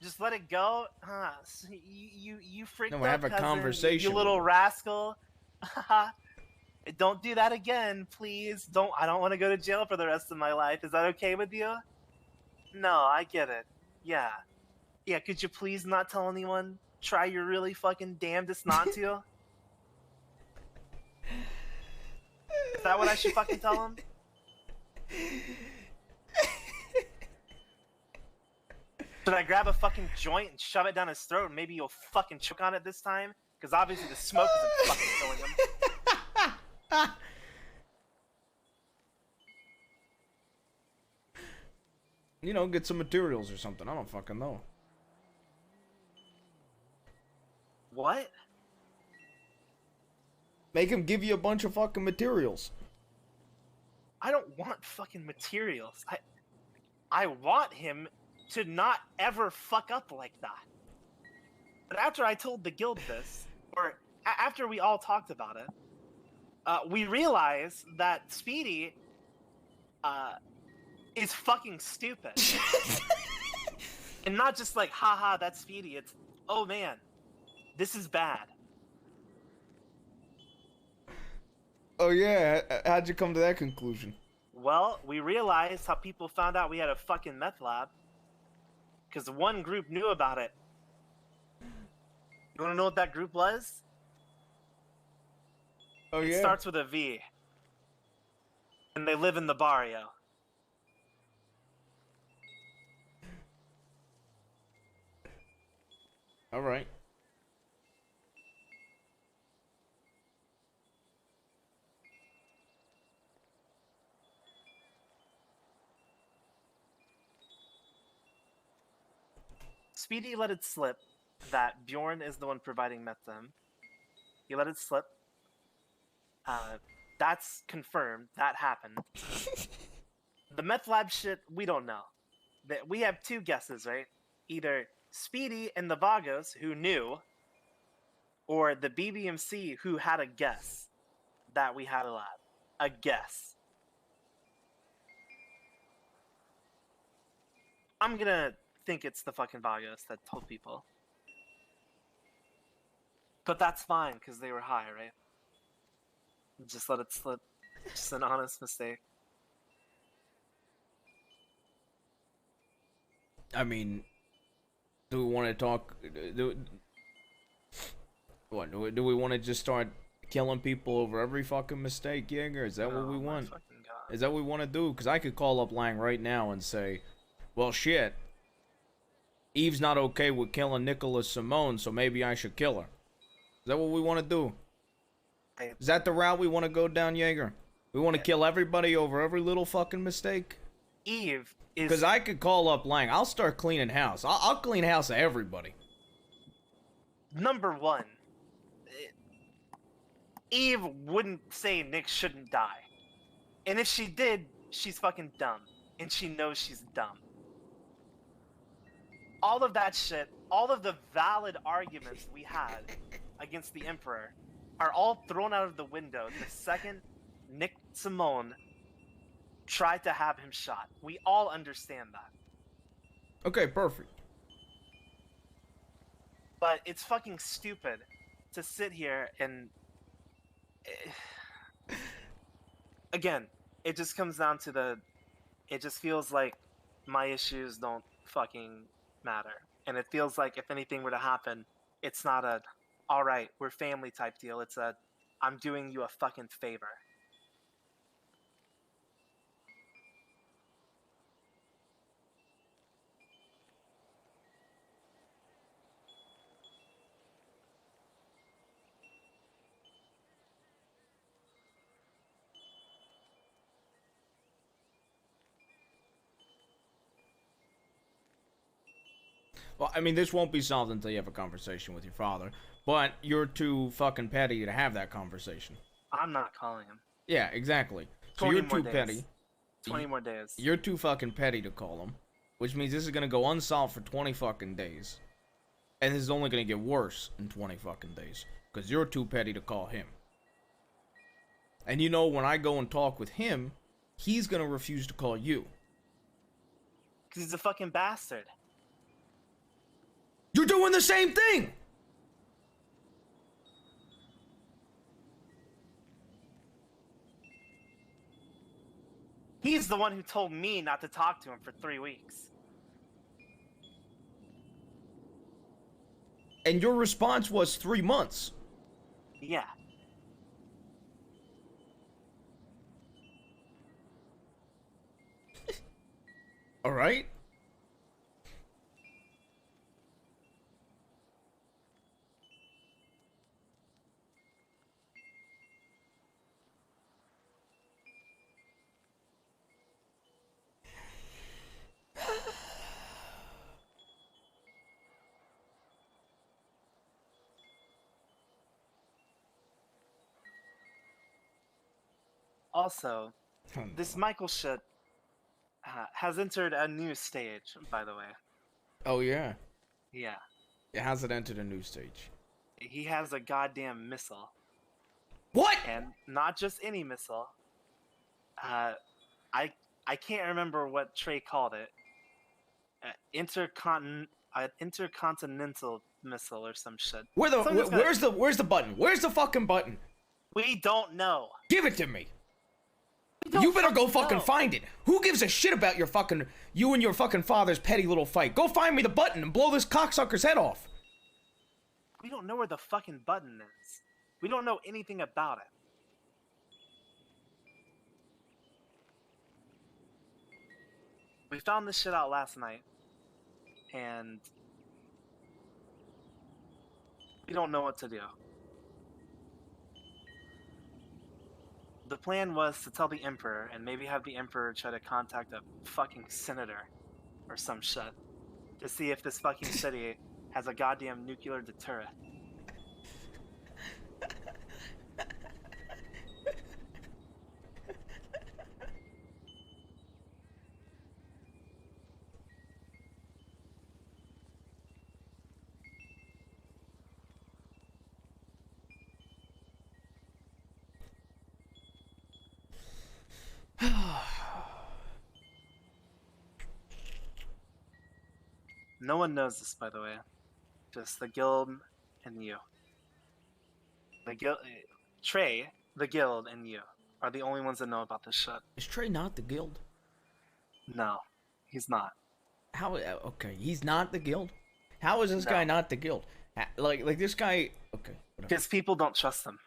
Just let it go? Huh? So you freaked No, out, have a Cousin, conversation. You little rascal. Don't do that again, please. I don't want to go to jail for the rest of my life. Is that okay with you? No, I get it. Yeah. Yeah, could you please not tell anyone? Try your really fucking damnedest not to. Is that what I should fucking tell him? Should I grab a fucking joint and shove it down his throat and maybe you'll fucking choke on it this time? Because obviously the smoke isn't fucking killing him. You know, get some materials or something. I don't fucking know. What? Make him give you a bunch of fucking materials. I don't want fucking materials. I want him to not ever fuck up like that. But after I told the guild this, or after we all talked about it, we realized that Speedy is fucking stupid. And not just like, haha, that's Speedy. It's, oh man, this is bad. Oh yeah, how'd you come to that conclusion? Well, we realized how people found out we had a fucking meth lab. Because one group knew about it, You want to know what that group was? Oh, It yeah? starts with a V. And they live in the barrio. All right. Speedy let it slip that Bjorn is the one providing meth to him. He let it slip. That's confirmed. That happened. The meth lab shit, we don't know. We have two guesses, right? Either Speedy and the Vagos, who knew, or the BBMC, who had a guess that we had a lab. A guess. I'm gonna think it's the fucking Vagos that told people. But that's fine, because they were high, right? Just let it slip. Just an honest mistake. I mean, do we want to talk? Do we want to just start killing people over every fucking mistake, Yaeger? Is that what we want? Is that what we want to do? Because I could call up Lang right now and say, well, shit. Eve's not okay with killing Nicholas Simone, so maybe I should kill her. Is that what we want to do? Is that the route we want to go down, Yaeger? We want to kill everybody over every little fucking mistake? Eve is... Because I could call up Lang. I'll start cleaning house. I'll clean house of everybody. Number one, Eve wouldn't say Nick shouldn't die. And if she did, she's fucking dumb. And she knows she's dumb. All of that shit, all of the valid arguments we had against the Emperor are all thrown out of the window the second Nick Simone tried to have him shot. We all understand that. Okay, perfect. But it's fucking stupid to sit here and... Again, it just comes down to the... It just feels like my issues don't fucking matter. And it feels like if anything were to happen, it's not a, alright, we're family type deal. It's a, I'm doing you a fucking favor. Well, I mean, this won't be solved until you have a conversation with your father. But you're too fucking petty to have that conversation. I'm not calling him. Yeah, exactly. So you're too petty. 20 more days. You're too fucking petty to call him. Which means this is gonna go unsolved for 20 fucking days. And this is only gonna get worse in 20 fucking days. Because you're too petty to call him. And you know, when I go and talk with him, he's gonna refuse to call you. Because he's a fucking bastard. You're doing the same thing! He's the one who told me not to talk to him for 3 weeks. And your response was 3 months. Yeah. Alright? Also, this Michael shit has entered a new stage, by the way. Oh, yeah? Yeah. It hasn't entered a new stage. He has a goddamn missile. What? And not just any missile. I can't remember what Trey called it. Intercontinental missile or some shit. Where's the button? Where's the fucking button? We don't know. Give it to me. You better go fucking find it. Who gives a shit about you and your fucking father's petty little fight? Go find me the button and blow this cocksucker's head off. We don't know where the fucking button is. We don't know anything about it. We found this shit out last night, and we don't know what to do. The plan was to tell the Emperor, and maybe have the Emperor try to contact a fucking senator or some shit to see if this fucking city has a goddamn nuclear deterrent. No one knows this, by the way. Just the guild and you. The guild, Trey, the guild, and you are the only ones that know about this shit. Is Trey not the guild? No, he's not. How? Okay, he's not the guild. How is this guy not the guild? Like this guy. Okay. Because people don't trust him.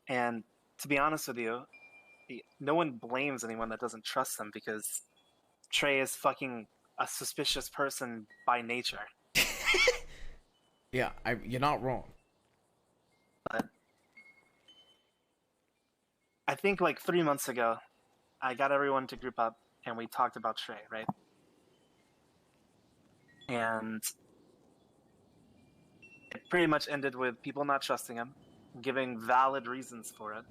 And to be honest with you, no one blames anyone that doesn't trust him because Trey is fucking a suspicious person by nature. Yeah, you're not wrong. But I think like 3 months ago, I got everyone to group up and we talked about Trey, right? And it pretty much ended with people not trusting him, giving valid reasons for it.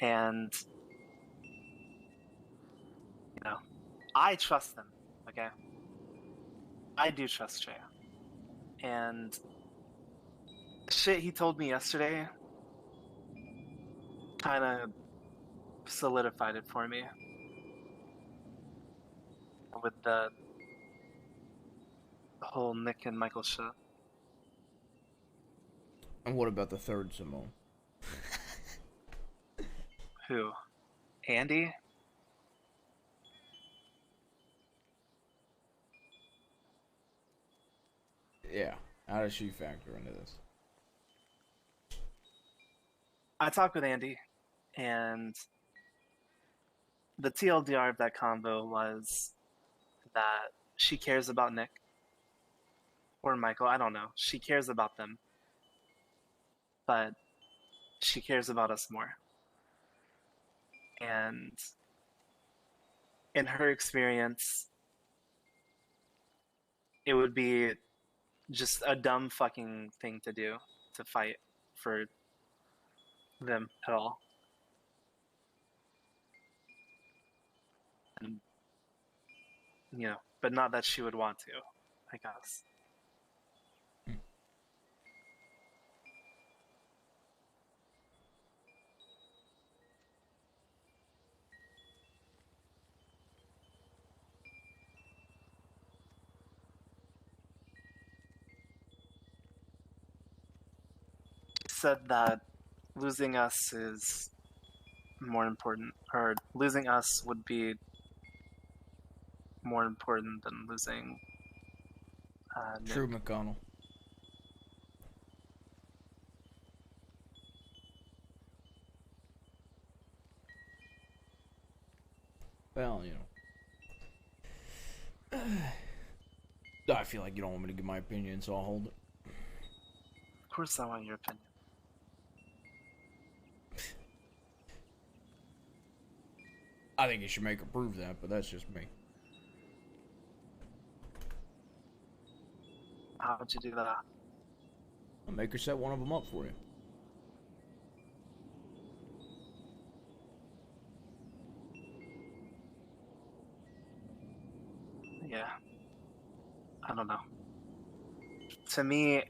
And, you know, I trust them, okay? I do trust Trey. And the shit he told me yesterday kind of solidified it for me. With the whole Nick and Michael shit. And what about the third Simone? Who? Andy? Yeah. How does she factor into this? I talked with Andy, and the TLDR of that convo was that she cares about Nick or Michael. I don't know. She cares about them, but she cares about us more. And in her experience, it would be just a dumb fucking thing to do to fight for them at all. And, you know, but not that she would want to, I guess. Said that losing us is more important, or losing us would be more important than losing Nick. True, McConnell. Well, you know. I feel like you don't want me to give my opinion, so I'll hold it. Of course I want your opinion. I think you should make her prove that, but that's just me. How would you do that? I'll make her set one of them up for you. Yeah. I don't know. To me,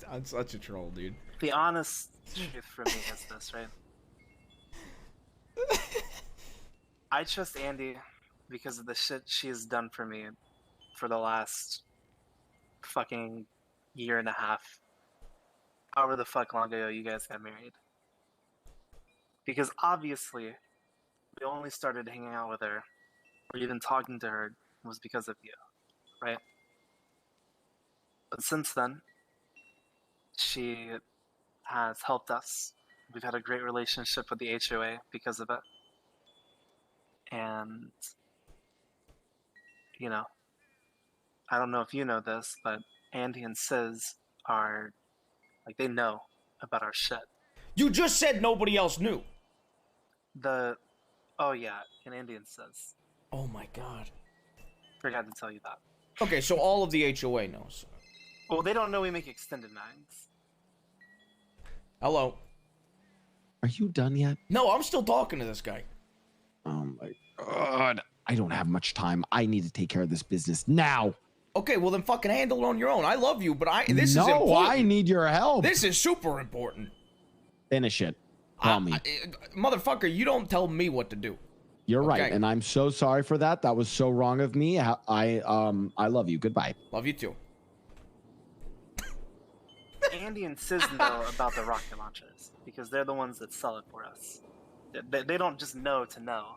I'm such a troll, dude. the honest truth for me is this, right? I trust Andy because of the shit she has done for me for the last fucking year and a half. however the fuck long ago you guys got married. Because obviously, we only started hanging out with her, or even talking to her, was because of you, right? But since then, she has helped us. We've had a great relationship with the HOA because of it. And, you know, I don't know if you know this, but Andy and Sis are, like, they know about our shit. You just said nobody else knew. Oh yeah, and Andy and Sis. Oh my god. Forgot to tell you that. Okay, so all of the HOA knows. Well, they don't know we make extended mags. Hello. Are you done yet? No, I'm still talking to this guy. Oh my god. I don't have much time. I need to take care of this business now. Okay, well then fucking handle it on your own. I love you, but this is important. No, I need your help. This is super important. Finish it. Tell me. Motherfucker, you don't tell me what to do. You're right, and I'm so sorry for that. That was so wrong of me. I love you. Goodbye. Love you too. Andy and Sis know about the rocket launchers because they're the ones that sell it for us. They don't just know to know.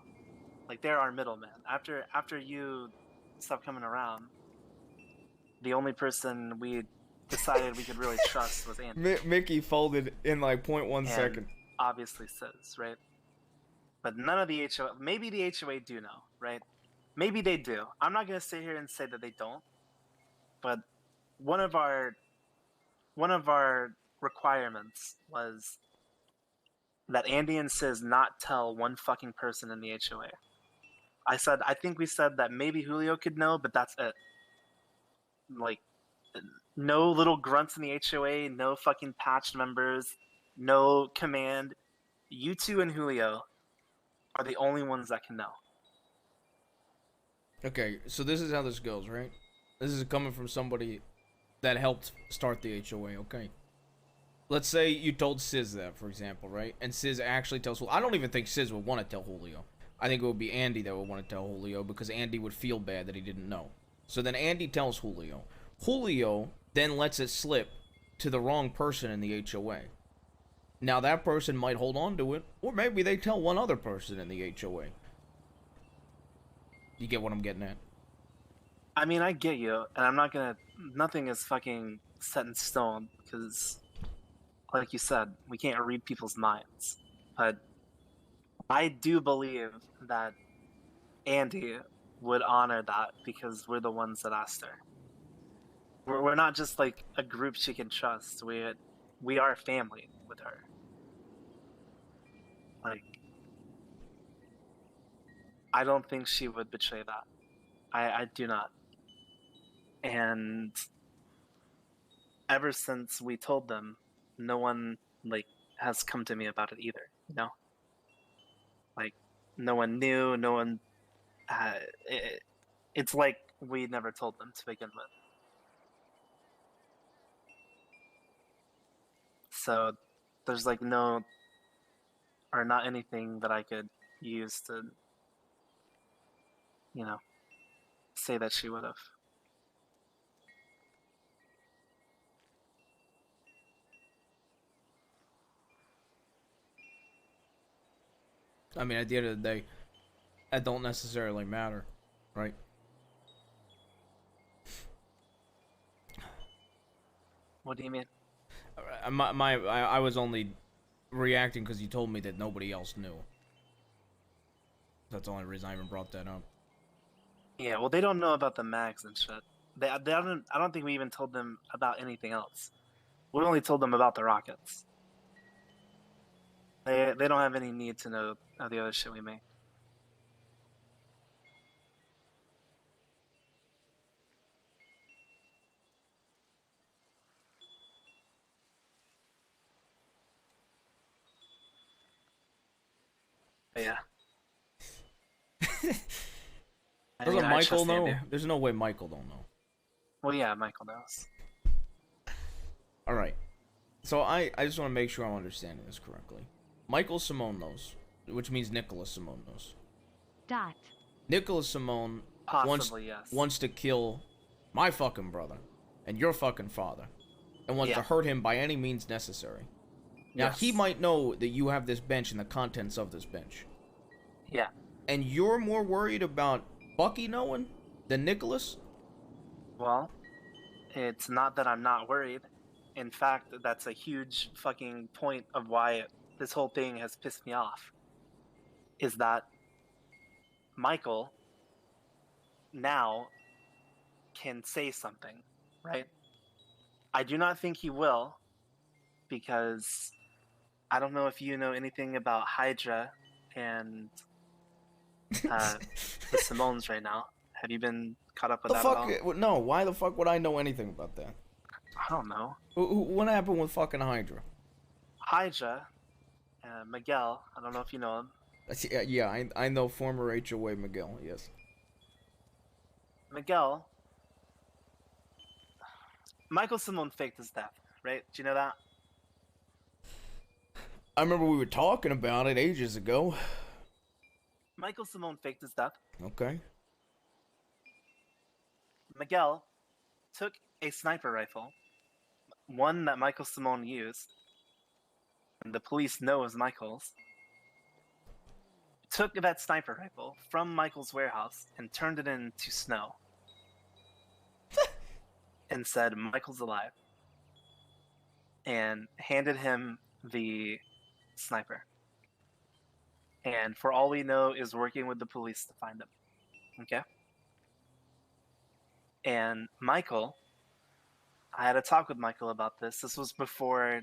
Like, they're our middleman. After you stopped coming around, the only person we decided we could really trust was Andy. Mickey folded in like 0.1 second. Obviously Sis, right? But none of the HOA, maybe the HOA do know, right? Maybe they do. I'm not gonna sit here and say that they don't. But one of our requirements was that Andy and Sis not tell one fucking person in the HOA. I think we said that maybe Julio could know, but that's it. Like, no little grunts in the HOA, no fucking patched members, no command. You two and Julio are the only ones that can know. Okay, so this is how this goes, right? This is coming from somebody that helped start the HOA, okay? Let's say you told Sis that, for example, right? And Sis actually tells Julio. I don't even think Sis would want to tell Julio. I think it would be Andy that would want to tell Julio because Andy would feel bad that he didn't know. So then Andy tells Julio. Julio then lets it slip to the wrong person in the HOA. Now that person might hold on to it, or maybe they tell one other person in the HOA. You get what I'm getting at? I mean, I get you, and I'm not gonna... Nothing is fucking set in stone, because, like you said, we can't read people's minds. But I do believe that Andy would honor that, because we're the ones that asked her. We're not just, like, a group she can trust. We are family with her. Like, I don't think she would betray that. I do not. And ever since we told them, no one, like, has come to me about it either, you know? Like, no one knew, no one... it's like we never told them to begin with. So, there's, like, no... or not anything that I could use to, you know, say that she would have. I mean, at the end of the day, that don't necessarily matter, right? What do you mean? I was only reacting because you told me that nobody else knew. That's the only reason I even brought that up. Yeah, well, they don't know about the mags and shit. I don't think we even told them about anything else. We only told them about the rockets. They don't have any need to know the other shit we make. But yeah. Doesn't Michael know? There's no way Michael don't know. Well, yeah, Michael knows. Alright. So I just want to make sure I'm understanding this correctly. Michael Simone knows, which means Nicholas Simone knows. Dot. Nicholas Simone Possibly, yes. wants to kill my fucking brother and your fucking father. and wants to hurt him by any means necessary. Now, Yes. he might know that you have this bench and the contents of this bench. Yeah. And you're more worried about Bucky knowing than Nicholas? Well, it's not that I'm not worried. In fact, that's a huge fucking point of why this whole thing has pissed me off. Is that Michael now can say something, right? I do not think he will, because I don't know if you know anything about Hydra and the Simones right now. Have you been caught up with that at all? No, why the fuck would I know anything about that? I don't know. What happened with fucking Hydra? Hydra, Miguel, I don't know if you know him. Yeah, I know former HOA Miguel, yes. Miguel, Michael Simone faked his death, right? Do you know that? I remember we were talking about it ages ago. Michael Simone faked his death. Okay. Miguel took a sniper rifle, one that Michael Simone used, and the police know is Michael's, took that sniper rifle from Michael's warehouse and turned it into snow. And said, Michael's alive. And handed him the sniper. And for all we know is working with the police to find him. Okay? And Michael, I had a talk with Michael about this. This was before,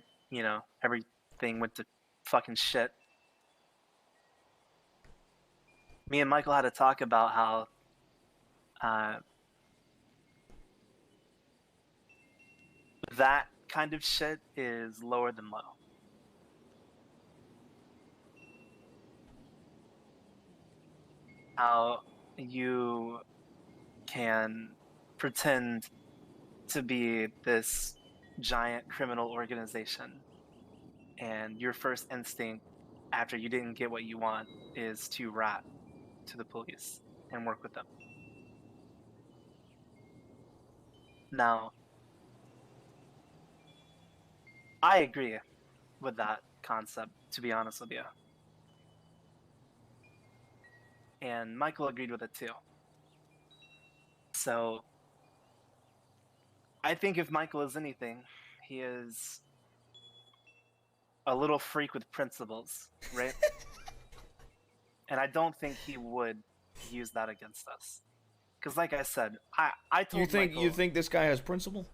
everything went to fucking shit. Me and Michael had a talk about how that kind of shit is lower than low. How you can pretend to be this giant criminal organization, and your first instinct after you didn't get what you want is to rat to the police and work with them. Now, I agree with that concept, to be honest with you. And Michael agreed with it too. So, I think if Michael is anything, he is a little freak with principles, right? And I don't think he would use that against us. Because like I said, I told Michael... You think this guy has principle?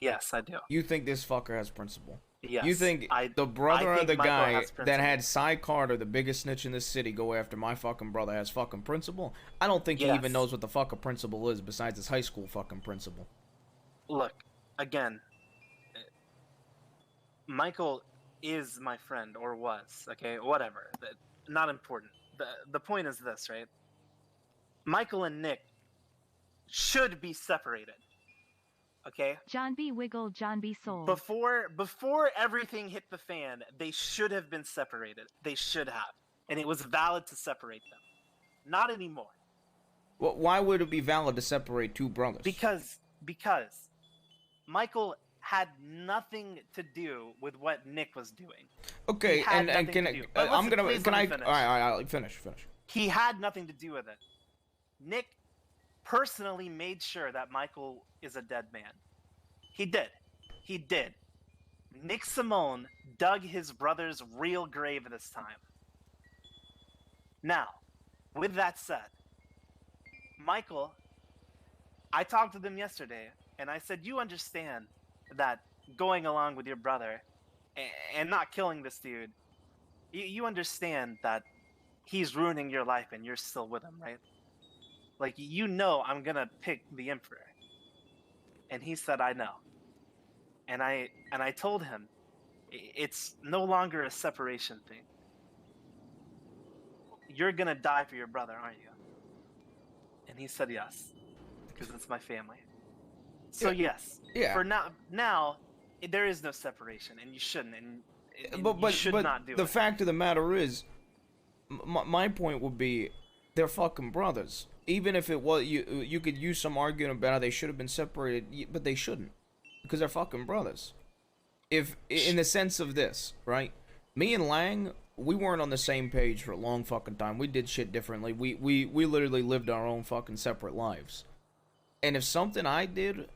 Yes, I do. You think this fucker has principle? Yes. You think the brother of the guy that had Cy Carter, the biggest snitch in this city, go after my fucking brother has fucking principle? I don't think he even knows what the fuck a principle is besides his high school fucking principle. Look, again, Michael is my friend, or was, okay? Whatever. Not important. The point is this, right? Michael and Nick should be separated. Okay? John B. Wiggle, John B. Soul. Before everything hit the fan, they should have been separated. They should have. And it was valid to separate them. Not anymore. Well, why would it be valid to separate two brothers? Because Michael had nothing to do with what Nick was doing. Okay, and can I finish. All right, finish. He had nothing to do with it. Nick personally made sure that Michael is a dead man. He did. Nick Simone dug his brother's real grave this time. Now, with that said, Michael, I talked to them yesterday, and I said, you understand that going along with your brother and not killing this dude, you understand that he's ruining your life and you're still with him, right? Like, I'm gonna pick the Emperor. And he said, I know. And I told him, it's no longer a separation thing. You're gonna die for your brother, aren't you? And he said yes, because it's my family. So yes, for now, there is no separation, and you shouldn't, and you should not do it. The fact of the matter is, my point would be, they're fucking brothers. Even if it was, you could use some argument about how they should have been separated, but they shouldn't, because they're fucking brothers. if in the sense of this, right? Me and Lang, we weren't on the same page for a long fucking time. We did shit differently. We literally lived our own fucking separate lives. And if something I did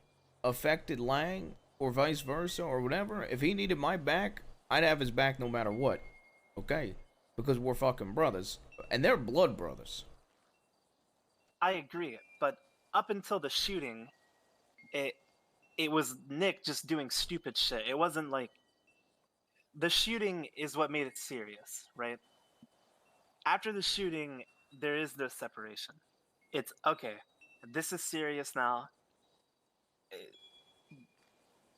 affected Lang, or vice versa, or whatever, if he needed my back, I'd have his back no matter what. Okay? Because we're fucking brothers. And they're blood brothers. I agree, but up until the shooting, it was Nick just doing stupid shit. It wasn't like the shooting is what made it serious, right? After the shooting, there is no separation. It's okay. This is serious now.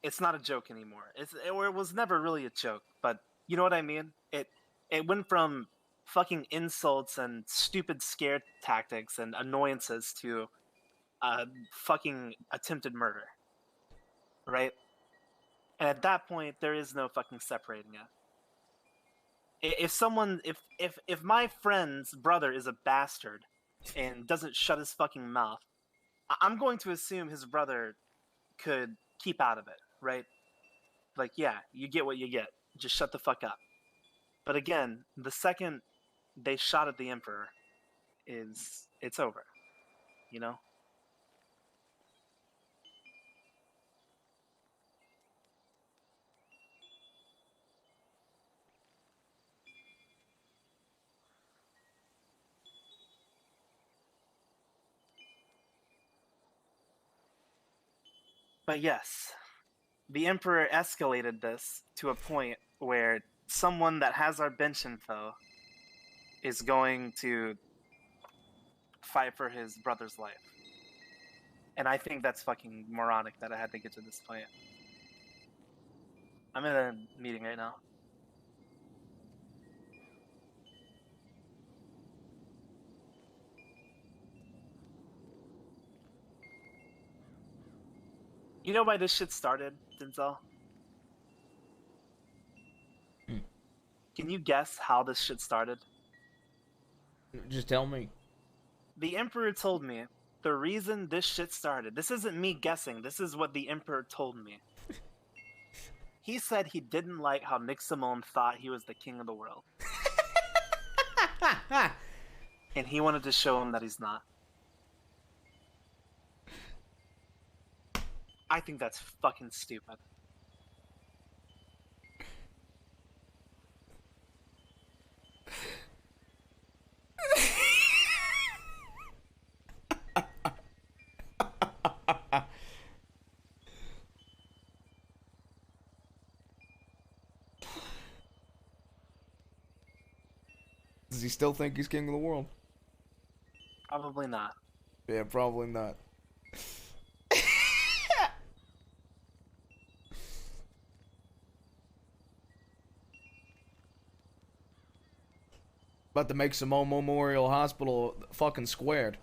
It's not a joke anymore. It was never really a joke, but you know what I mean? It went from fucking insults and stupid scare tactics and annoyances to fucking attempted murder, right? And at that point, there is no fucking separating it. If my friend's brother is a bastard and doesn't shut his fucking mouth, I'm going to assume his brother could keep out of it, right? Like, yeah, you get what you get. Just shut the fuck up. But again, the second they shot at the Emperor, it's over, you know? But yes, the Emperor escalated this to a point where someone that has our bench info is going to fight for his brother's life. And I think that's fucking moronic that I had to get to this point. I'm in a meeting right now. You know why this shit started, Denzel? Can you guess how this shit started? Just tell me. The Emperor told me the reason this shit started. This isn't me guessing. This is what the Emperor told me. He said he didn't like how Nick Simone thought he was the king of the world. And he wanted to show him that he's not. I think that's fucking stupid. Does he still think he's king of the world? Probably not. Yeah, probably not. About to make Simone Memorial Hospital fucking squared.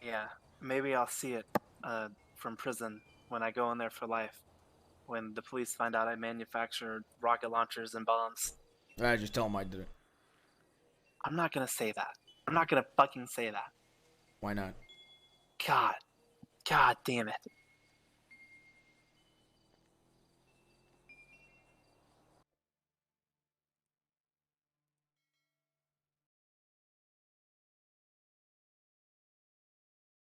Yeah, maybe I'll see it from prison when I go in there for life. When the police find out I manufacture rocket launchers and bombs. I just tell him I did it. I'm not gonna say that. I'm not gonna fucking say that. Why not? God damn it.